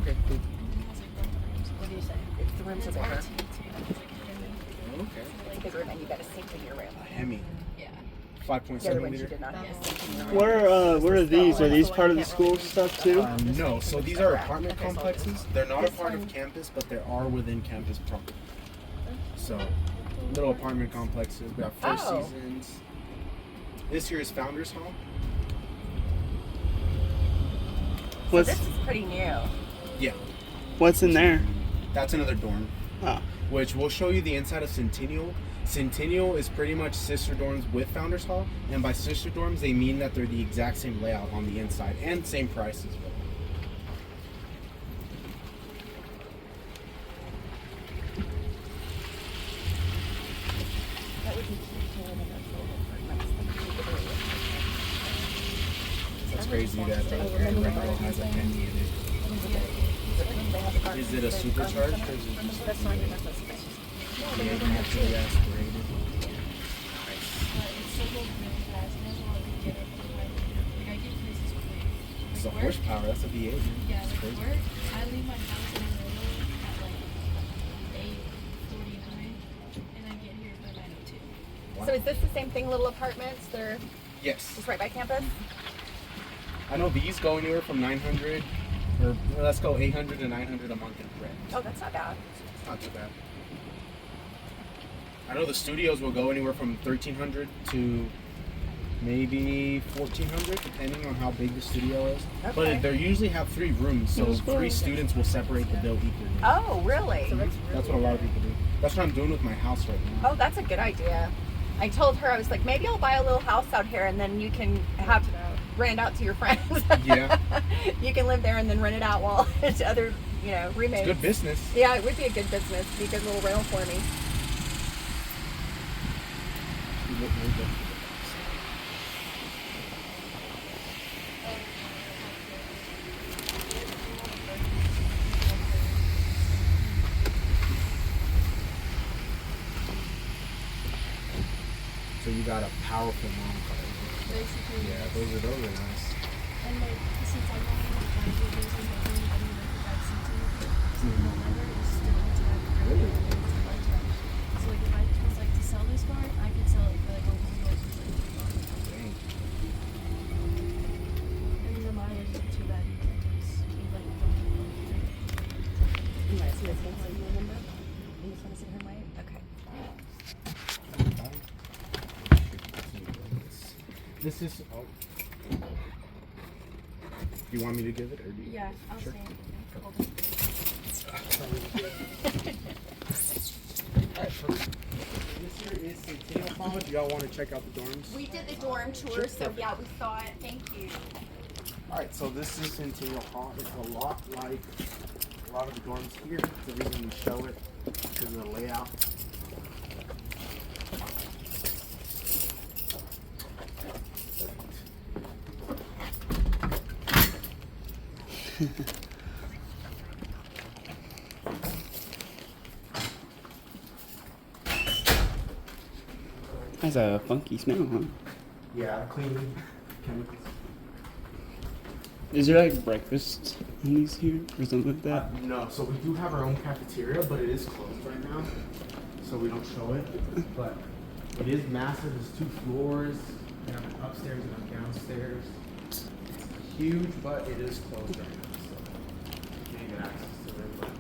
Okay, cool. And it has like black rims. What do you say? It's the rims are It's bigger. RT too. It's like Hemi. Okay. It's bigger, and you got a safety in your rim. A Hemi, Yeah. 5.7 The other ones you liter. did not have. What are these? Are these part of the school stuff too? No, so these are apartment complexes. They're not a part of campus, but they are within campus proper. So, little apartment complexes. We have Four Oh. Seasons. This year is Founders Hall. So What's this is pretty new. Yeah, what's in there? that's another dorm. Oh. Which we'll show you the inside of Centennial. Centennial is pretty much sister dorms with Founders Hall, and by sister dorms they mean that they're the exact same layout on the inside and same price as well. That would be cute too, and that's a little apartments. That's crazy that Randall has a Hemi in it. Is it a supercharged or is it just That's not even necessary. naturally aspirated? But it's so good really fast. And there's a lot of good getup behind it. Like I get places quick. It's a Like work, horsepower. That's a V8. Man. yeah, That's like crazy. work, I leave my house in Amarillo at like 8:49, and I get here by 9:02. So is this the same thing, little apartments? They're Yes. just right by campus? I know these go anywhere from 900, or let's go 800 to 900 a month in rent. Oh, that's not bad. It's not too bad. I know the studios will go anywhere from 1,300 to maybe 1,400, depending on how big the studio is. Okay. But they usually have 3 rooms, so 3 students will separate the bill equally. Oh, really? That's what a lot of people do. That's what I'm doing with my house right now. Oh, that's a good idea. I told her, I was like, maybe I'll buy a little house out here and then you can have rent it out to your friends. Yeah. You can live there and then rent it out while to other, roommates. It's good business. Yeah, it would be a good business. Be a good little rental for me. So you got a powerful mom card. Basically, Yeah, those are nice. and like since I got in like 5 years and nothing like the back seat to it, so the leather is still intact. Really? So like if I was like to sell this car, I could sell it for like $100. Dang. And the mileage isn't too bad either. It's like You want to see this one? Remember? You just want to see her white? Okay. This is. Oh. Do you want me to give it, or do you? yeah, I'll Sure. say it. Alright, perfect. This here is Centennial College. Y'all want to check out the dorms? We did the dorm tour, so yeah, we saw it. Thank you. Alright, so this is Centennial Hall. It's a lot like a lot of the dorms here. The reason we show it because of the layout. Has a funky smell, huh? Yeah, cleaning chemicals. Is there like breakfast in these here or something like that? No, so we do have our own cafeteria, but it is closed right now, so we don't show it. But it is massive. There's 2 floors. We have an upstairs and a downstairs. It's huge, but it is closed right now, so you can't get access to it. But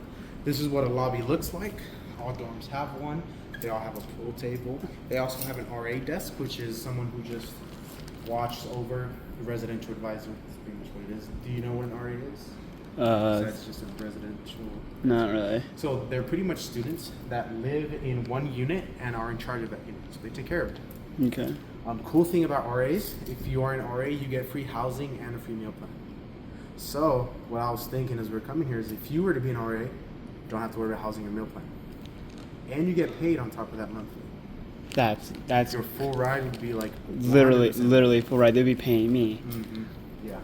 this is what a lobby looks like. All dorms have one. They all have a pool table. They also have an RA desk, which is someone who just watches over the residential advisor. That's pretty much what it is. Do you know what an RA is? That's just a residential. Not really. So they're pretty much students that live in one unit and are in charge of that unit. So they take care of it. Okay. Cool thing about RAs, if you are an RA, you get free housing and a free meal plan. So what I was thinking as we're coming here is if you were to be an RA, you don't have to worry about housing or meal plan. And you get paid on top of that monthly. That's Your full ride would be like literally full ride. They'd be paying me. Mm-hmm. Yeah.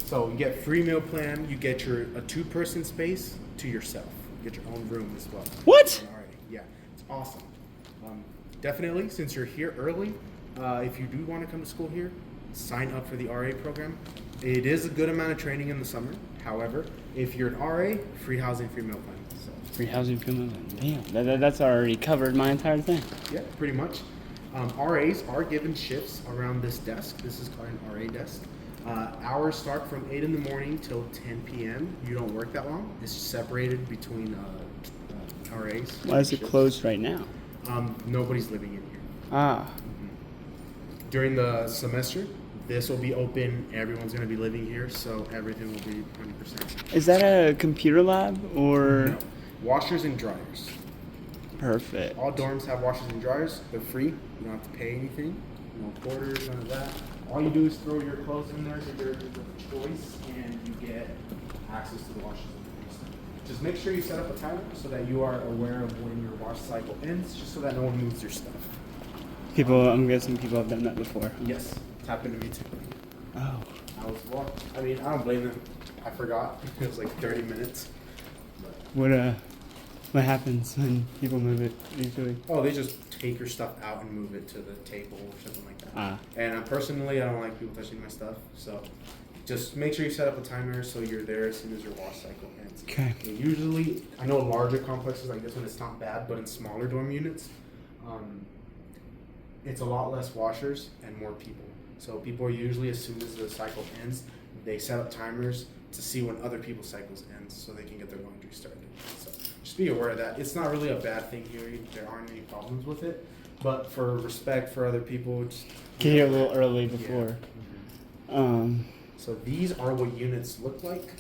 So you get free meal plan. You get a 2-person space to yourself. You get your own room as well. What? All right. Yeah, it's awesome. Definitely, since you're here early, if you do want to come to school here, sign up for the RA program. It is a good amount of training in the summer. However, if you're an RA, free housing, free meal plan. So. Free housing, free meal plan. Damn, that's already covered my entire thing. Yeah, pretty much. RAs are given shifts around this desk. This is called an RA desk. Hours start from 8 in the morning till 10 p.m. You don't work that long. It's separated between RAs. Why is it closed right now? Nobody's living in here. Ah. During the semester, this will be open. Everyone's going to be living here, so everything will be 100%. Is that a computer lab or? No. Washers and dryers. Perfect. All dorms have washers and dryers. They're free. You don't have to pay anything. No quarters, none of that. All you do is throw your clothes in there to your choice, and you get access to the washers and dryers. Just make sure you set up a timer so that you are aware of when your wash cycle ends, just so that no one moves your stuff. I'm guessing people have done that before. Yes, it's happened to me too. Oh. I don't blame them. I forgot. It was like 30 minutes. What happens when people move it usually? Oh, they just take your stuff out and move it to the table or something like that. Ah. And personally, I don't like people touching my stuff, so just make sure you set up a timer so you're there as soon as your wash cycle ends. Okay. And usually, I know larger complexes like this one, it's not bad, but in smaller dorm units, it's a lot less washers and more people. So people are usually, as soon as the cycle ends, they set up timers to see when other people's cycles end so they can get their laundry started. So just be aware of that. It's not really a bad thing here. There aren't any problems with it. But for respect for other people, just Get here a little early before. Yeah. So these are what units look like.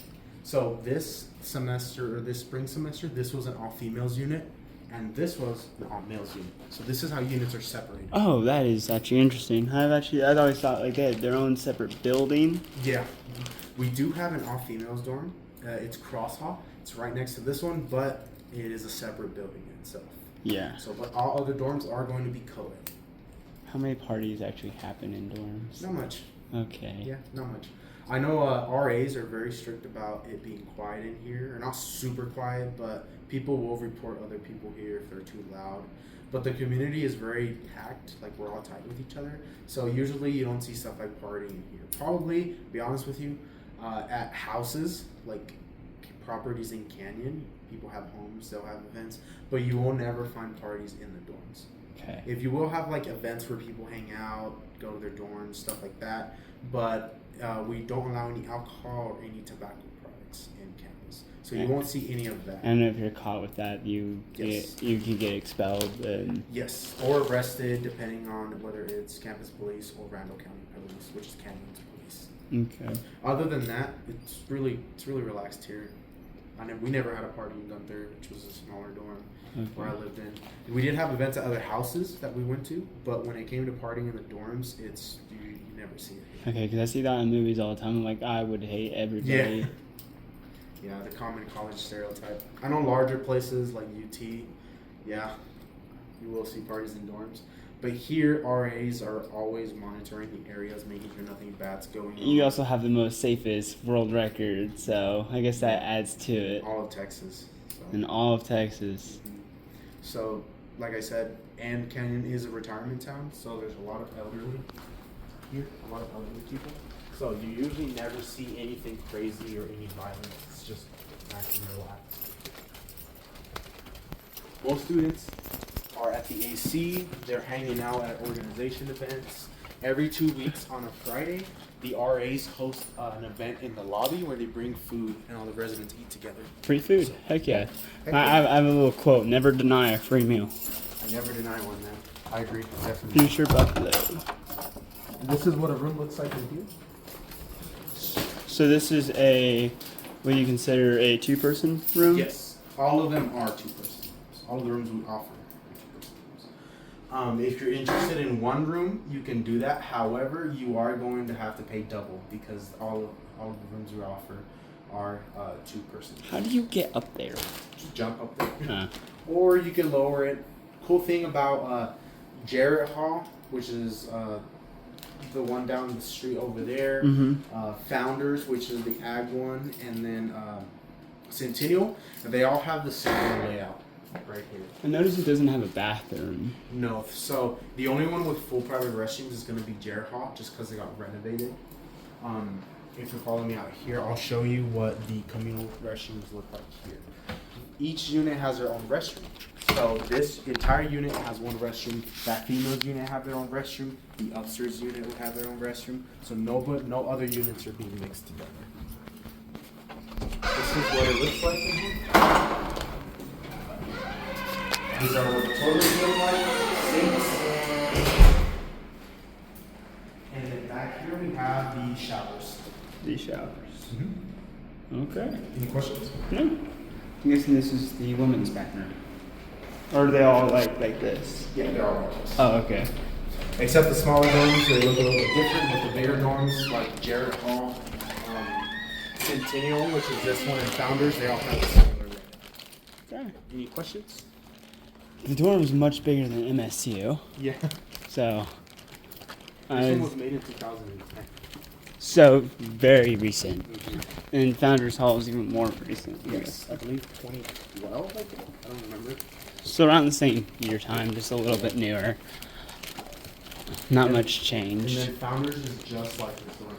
So this semester, or this spring semester, this was an all-females unit, and this was an all-males unit. So this is how units are separated. Oh, that is actually interesting. I'd always thought like they had their own separate building. Yeah. We do have an all-females dorm. It's cross hall. It's right next to this one, but it is a separate building in itself. Yeah. So, but all other dorms are going to be co-ed. How many parties actually happen in dorms? Not much. Okay. Yeah, not much. I know RAs are very strict about it being quiet in here, or not super quiet, but people will report other people here if they're too loud. But the community is very packed, like we're all tight with each other. So usually you don't see stuff like partying in here. Probably, to be honest with you, at houses, like properties in Canyon, people have homes, they'll have events, but you will never find parties in the dorms. Okay. If you will have like events where people hang out, go to their dorms, stuff like that, but we don't allow any alcohol or any tobacco products in campus. So you won't see any of that. And if you're caught with that, you can get expelled. And Yes, or arrested, depending on whether it's campus police or Randall County Police, which is Canyon's police. Okay. Other than that, it's really relaxed here. We never had a party in Gunther, which was a smaller dorm where I lived in. We did have events at other houses that we went to, but when it came to partying in the dorms, you never see it. Okay, because I see that in movies all the time. I'm like, I would hate everybody. Yeah, the common college stereotype. I know larger places like UT, yeah, you will see parties in dorms. But here, RAs are always monitoring the areas, making sure nothing bad's going on. You also have the most safest world record, so I guess that adds to it. All of Texas. So. In all of Texas. So, like I said, and Canyon is a retirement town, so there's a lot of elderly here, a lot of elderly people. So you usually never see anything crazy or any violence. It's just nice and relaxed. Most students are at the AC. They're hanging out at organization events. Every 2 weeks on a Friday, the RAs host an event in the lobby where they bring food and all the residents eat together. Free food. So, Heck yeah. Heck I have a little quote. Never deny a free meal. I never deny one, man. I agree, definitely. Future Buffalo. This is what a room looks like in here. So this is what you consider a two-person room? Yes, all of them are two-person rooms. All of the rooms we offer are two-person rooms. If you're interested in one room, you can do that. However, you are going to have to pay double because all of the rooms we offer are two-person. How do you get up there? Just jump up there. Huh. Or you can lower it. Cool thing about Jarrett Hall, which is the one down the street over there, Founders, which is the ag one, and then Centennial, they all have the same layout right here. I noticed it doesn't have a bathroom. No, so the only one with full private restrooms is going to be Jarrett Hall, just because they got renovated. If you're following me out here, I'll show you what the communal restrooms look like here. Each unit has their own restroom. So this entire unit has one restroom. That female's unit have their own restroom. The upstairs unit will have their own restroom. So no other units are being mixed together. This is what it looks like in here. These are what the toilets look like. Sinks. And then back here we have the showers. These showers. Okay. Any questions? No. I'm guessing this is the women's bathroom. Or are they all like this? Yeah, they're all like this. Oh, okay. Except the smaller dorms, they look a little bit different, but the bigger dorms, like Jarrett Hall, Centennial, which is this one, and Founders, they all have a similar layout. Okay. Any questions? The dorm is much bigger than MSU, Yeah. so This one was made in 2010. so very recent. And Founders Hall is even more recent. Yes, I believe 2012, I think. I don't remember. So around the same year time, just a little bit newer. Not much And changed. then Founders is just like this dorm.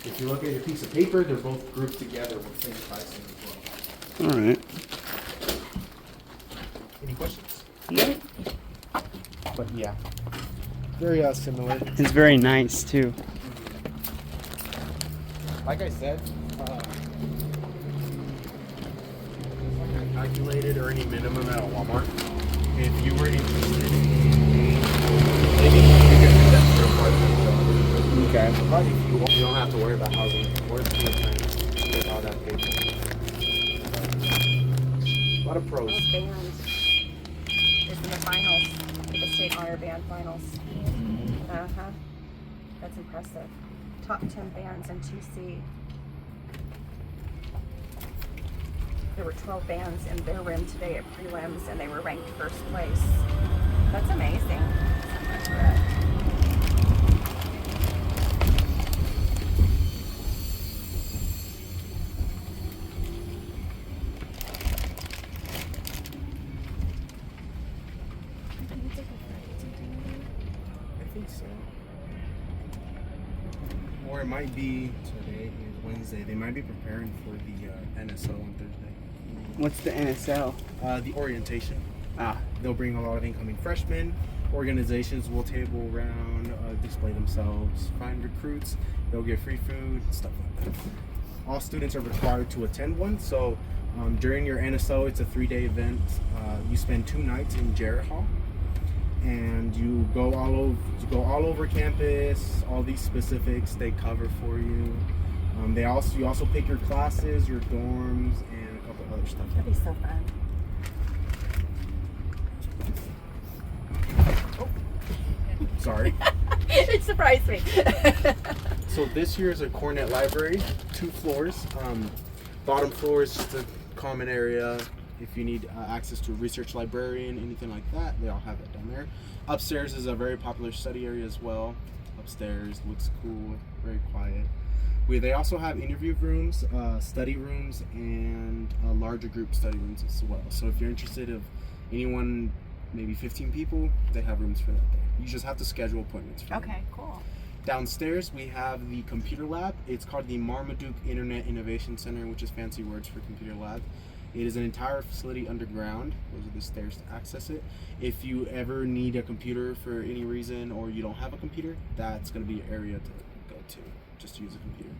If you look at your piece of paper, they're both grouped together with same pricing as well. All right. Any questions? No. But yeah, very similar. It's very nice too. Like I said, I calculated earning minimum at Walmart. If you were interested in maybe you can do that for a part-time job. Okay. But if you won't, you don't have to worry about housing or time with all that paper. A lot of pros. Those bands is in the finals, the state honor band finals. That's impressive. Top 10 bands in 2C. There were 12 bands in their room today at prelims, and they were ranked first place. That's amazing. I think so. Or it might be today is Wednesday. They might be preparing for the NSO on Thursday. What's the NSL? The orientation. Ah. They'll bring a lot of incoming freshmen. Organizations will table around, display themselves, find recruits. They'll get free food, stuff like that. All students are required to attend one. So during your NSO, it's a 3-day event. You spend 2 nights in Jarrett Hall, and you go all over campus. All these specifics they cover for you. You also pick your classes, your dorms, and a couple other stuff. That'd be so fun. Sorry. It surprised me. So this here is a Cornet library, 2 floors. Bottom floor is just a common area, If you need access to a research librarian, anything like that, they all have it down there. Upstairs is a very popular study area as well. Upstairs looks cool, very quiet. They also have interview rooms, study rooms, and larger group study rooms as well. So if you're interested of anyone, maybe 15 people, they have rooms for that there. You just have to schedule appointments for them. Okay, cool. Downstairs, we have the computer lab. It's called the Marmaduke Internet Innovation Center, which is fancy words for computer lab. It is an entire facility underground. Those are the stairs to access it. If you ever need a computer for any reason or you don't have a computer, that's going to be an area to go to just to use a computer.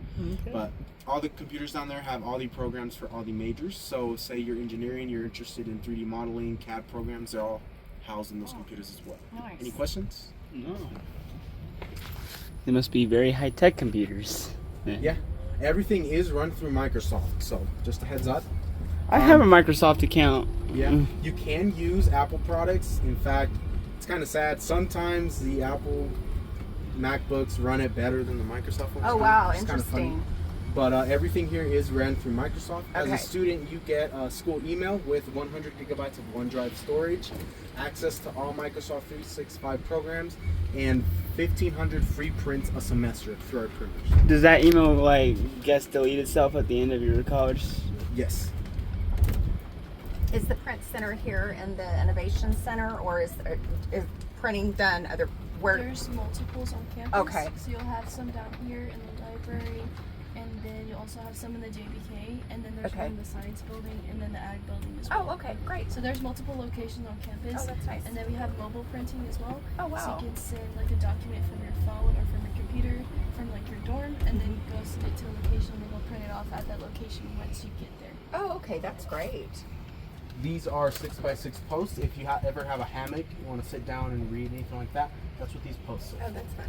Okay. But all the computers down there have all the programs for all the majors. So say you're engineering, you're interested in 3D modeling, CAD programs, they're all housed in those computers as well. Nice. Any questions? No. They must be very high-tech computers. Yeah. Everything is run through Microsoft. So just a heads up. I have a Microsoft account. Yeah, you can use Apple products. In fact, it's kind of sad. Sometimes the Apple MacBooks run it better than the Microsoft ones. Oh wow, It's kind of funny. interesting. But everything here is ran through Microsoft. As Okay. a student, you get a school email with 100 gigabytes of OneDrive storage, access to all Microsoft 365 programs, and 1,500 free prints a semester through our printers. Does that email delete itself at the end of your college? Yes. Is the print center here in the innovation center, or is printing done other where? There's multiples on campus. Okay. So you'll have some down here in the library, and then you'll also have some in the JBK, and then there's Okay. one in the science building, and then the ag building as well. Oh, okay, great. So there's multiple locations on campus. Oh, that's nice. And then we have mobile printing as well. Oh, wow. So you can send like a document from your phone or from your computer from like your dorm, and then go send it to a location, and they'll print it off at that location once you get there. Oh, okay, that's great. These are 6x6 posts. If you ever have a hammock, you want to sit down and read anything like that, that's what these posts are. Oh, that's fun.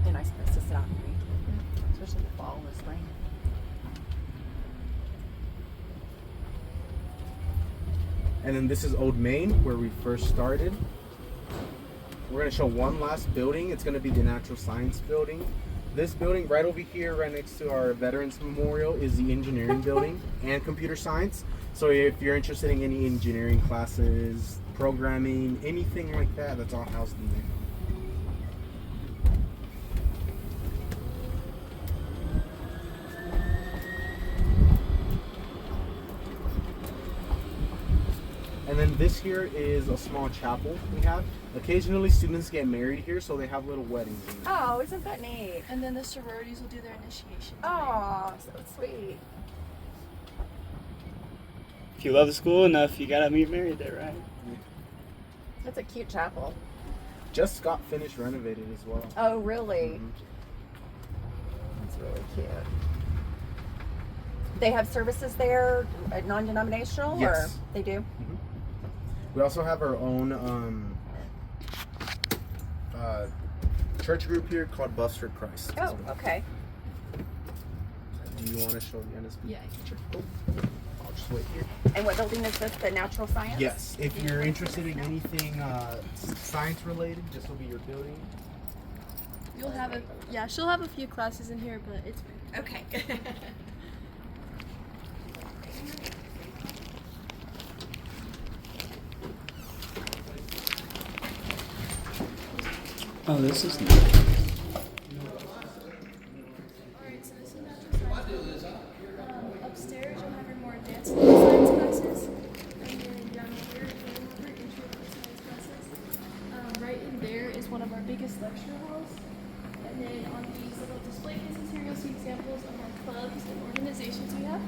A nice place to sit out and read, especially in the fall or spring. And then this is Old Main, where we first started. We're going to show one last building. It's going to be the Natural Science Building. This building right over here, right next to our Veterans Memorial, is the engineering building and computer science. So if you're interested in any engineering classes, programming, anything like that, that's all housed in there. And then this here is a small chapel we have. Occasionally students get married here, so they have little weddings in there. Oh, isn't that neat? And then the sororities will do their initiation. Oh, so sweet. If you love the school enough, you gotta be married there, right? That's a cute chapel. Just got finished renovated as well. Oh, really? Mhm. That's really cute. They have services there, non-denominational, or Yes. they do? We also have our own church group here called Bus for Christ. as Oh, well. okay. Do you want to show the NSP? Yeah, I can. Cool. I'll just wait here. And what building is this? The natural science? Yes, if you're interested in anything science related, this will be your building. You'll have she'll have a few classes in here, but it's Okay. Oh, this is nice. Alright, so this is natural science. Upstairs you'll have your more advanced science classes. And then down here you'll have your entry-level science classes. Right in there is one of our biggest lecture halls. And then on these little display cases here you'll see examples of our clubs and organizations we have.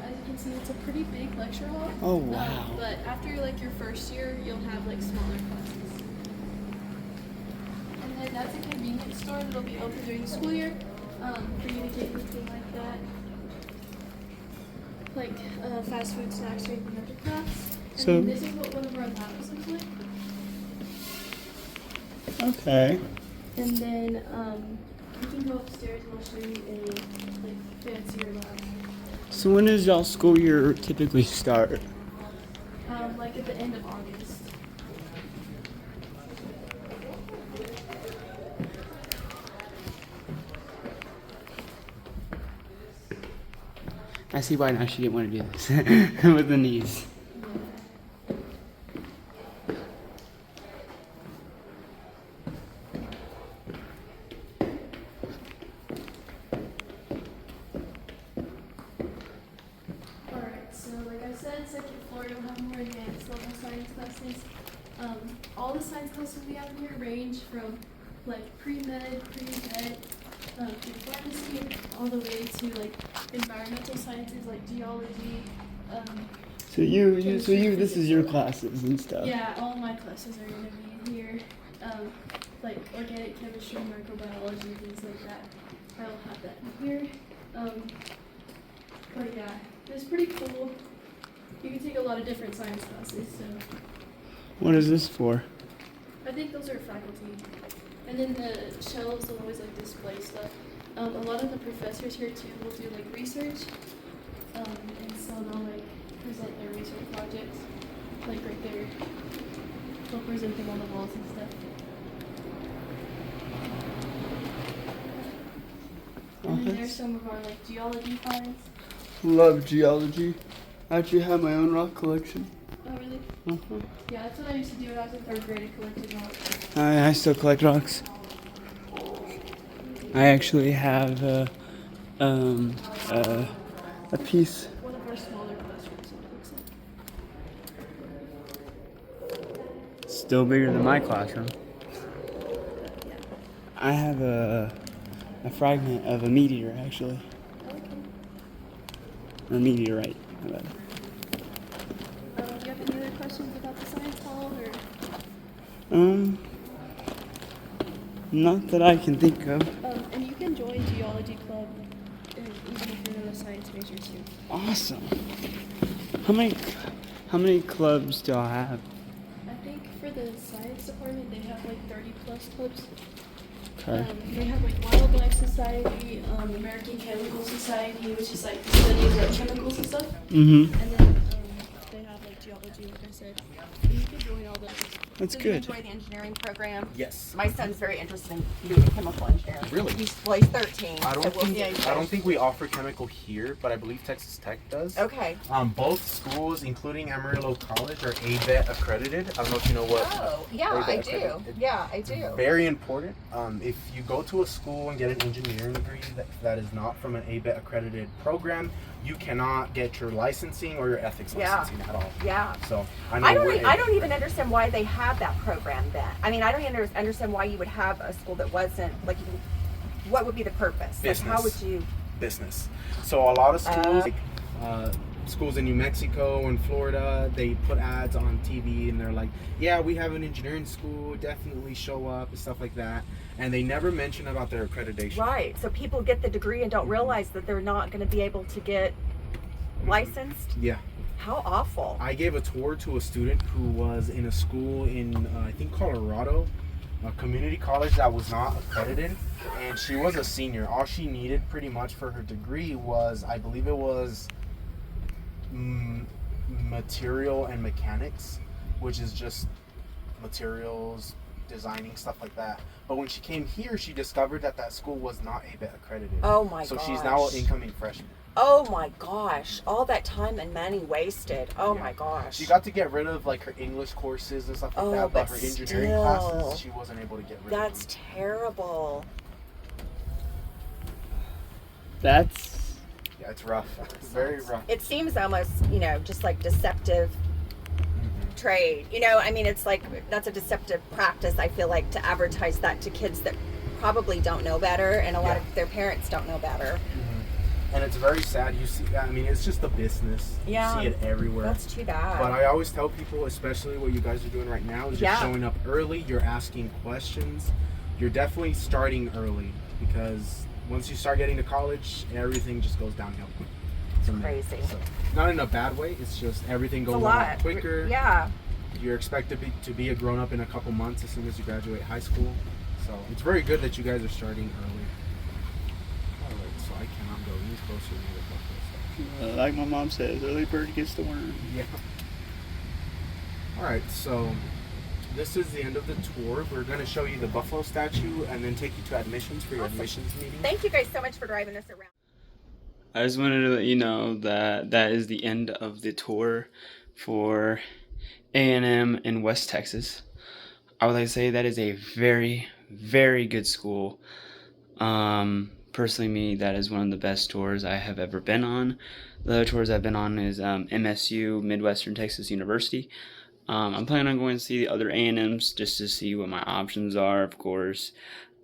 As you can see, it's a pretty big lecture hall. Oh, wow. But after like your first year, you'll have like smaller classes. And then that's a convenience store that'll be open during the school year for you to get anything like that, like fast food, snacks, or anything after class. And So- then this is what one of our labs looks like. Okay. And then you can go upstairs and I'll show you a like fancier lab. So when does y'all school year typically start? Like at the end of August. I see why now she didn't want to do this with the knees. Alright, so like I said, second floor you'll have more advanced level science classes. All the science classes we have here range from like pre-med, pre-vet, to pharmacy, all the way to like environmental sciences like geology. So this is your classes and stuff. Yeah, all my classes are gonna be in here. Like organic chemistry, microbiology, things like that. I will have that in here. But yeah, it's pretty cool. You can take a lot of different science classes, so What is this for? I think those are faculty. And then the shelves will always like display stuff. A lot of the professors here too will do like research. And so they'll like present their research projects. Like right there. They'll present them on the walls and stuff. And then there's some of our like geology files. Love geology. I actually have my own rock collection. Oh really? Uh-huh. Yeah, that's what I used to do when I was in 3rd grade. I collected rocks. I still collect rocks. I actually have a piece. One of our smaller classrooms, it looks like. Still bigger than my classroom. I have a fragment of a meteor, actually. Okay. Or meteorite. How about it? Do you have any other questions about the science hall or? Not that I can think of. And you can join geology club, even if you're not a science major too. Awesome. How many clubs do I have? I think for the science department, they have like 30 plus clubs. Okay. They have like Wildlife Society, American Chemical Society, which is like the study of like chemicals and stuff. Mm-hmm. And then they have like geology, like I said. And you can join all those. That's Do you good. enjoy the engineering program? Yes. My son's very interested in doing chemical engineering. Really? He's 13. I don't so we'll think see. I don't think we offer chemical here, but I believe Texas Tech does. Okay. Both schools, including Amarillo College, are ABET accredited. I don't know if you know what. Oh, yeah, ABET I do. accredited. Yeah, I do. Very important. If you go to a school and get an engineering degree that is not from an ABET accredited program, you cannot get your licensing or your ethics Yeah. licensing at all. Yeah. So I know I don't even understand why they have that program then. I mean, I don't even understand why you would have a school that wasn't like. What would be the purpose? Business. Like, how would you? Business. So a lot of schools, schools in New Mexico and Florida, they put ads on TV and they're like, yeah, we have an engineering school, definitely show up and stuff like that. And they never mention about their accreditation. Right. So people get the degree and don't realize that they're not going to be able to get licensed. Yeah. How awful. I gave a tour to a student who was in a school in, I think, Colorado, a community college that was not accredited, and she was a senior. All she needed pretty much for her degree was, I believe it was material and mechanics, which is just materials, designing, stuff like that. But when she came here, she discovered that that school was not ABET accredited. Oh my So gosh. she's now an incoming freshman. Oh my gosh, all that time and money wasted. Oh Yeah. my gosh. She got to get rid of like her English courses and stuff like Oh, that, but her but engineering still. classes, she wasn't able to get rid That's of them. terrible. That's Yeah, it's rough. It's very rough. It seems almost, just like deceptive trade. I mean, it's like that's a deceptive practice, I feel like, to advertise that to kids that probably don't know better, and a lot of their parents don't know better. And it's very sad. You see, I mean, it's just a business. Yeah. You see it everywhere. That's too bad. But I always tell people, especially what you guys are doing right now, is you're showing up early, you're asking questions. You're definitely starting early, because once you start getting to college, everything just goes downhill. It's crazy. So, not in a bad way, it's just everything goes It's a a lot lot quicker. Yeah. You're expected to be a grown-up in a couple months as soon as you graduate high school. So it's very good that you guys are starting early. Alright, so I cannot go any closer to the buffalo statue. like my mom says, early bird gets the worm. Yeah. Alright, so this is the end of the tour. We're going to show you the buffalo statue and then take you to admissions for your Awesome. admissions meeting. Thank you guys so much for driving us around. I just wanted to let you know that that is the end of the tour for A&M in West Texas. I would like to say that is a very, very good school. Personally, me, that is one of the best tours I have ever been on. The other tours I've been on is MSU, Midwestern Texas University. I'm planning on going to see the other A&Ms just to see what my options are, of course.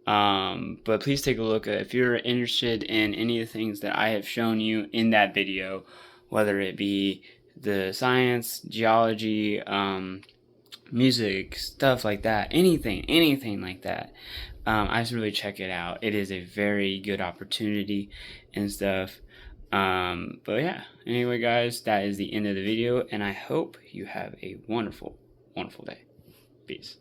But please take a look at if you're interested in any of the things that I have shown you in that video, whether it be the science, geology, music, stuff like that, anything like that. I just really check it out. It is a very good opportunity and stuff. But yeah, anyway guys, that is the end of the video, and I hope you have a wonderful, wonderful day. Peace.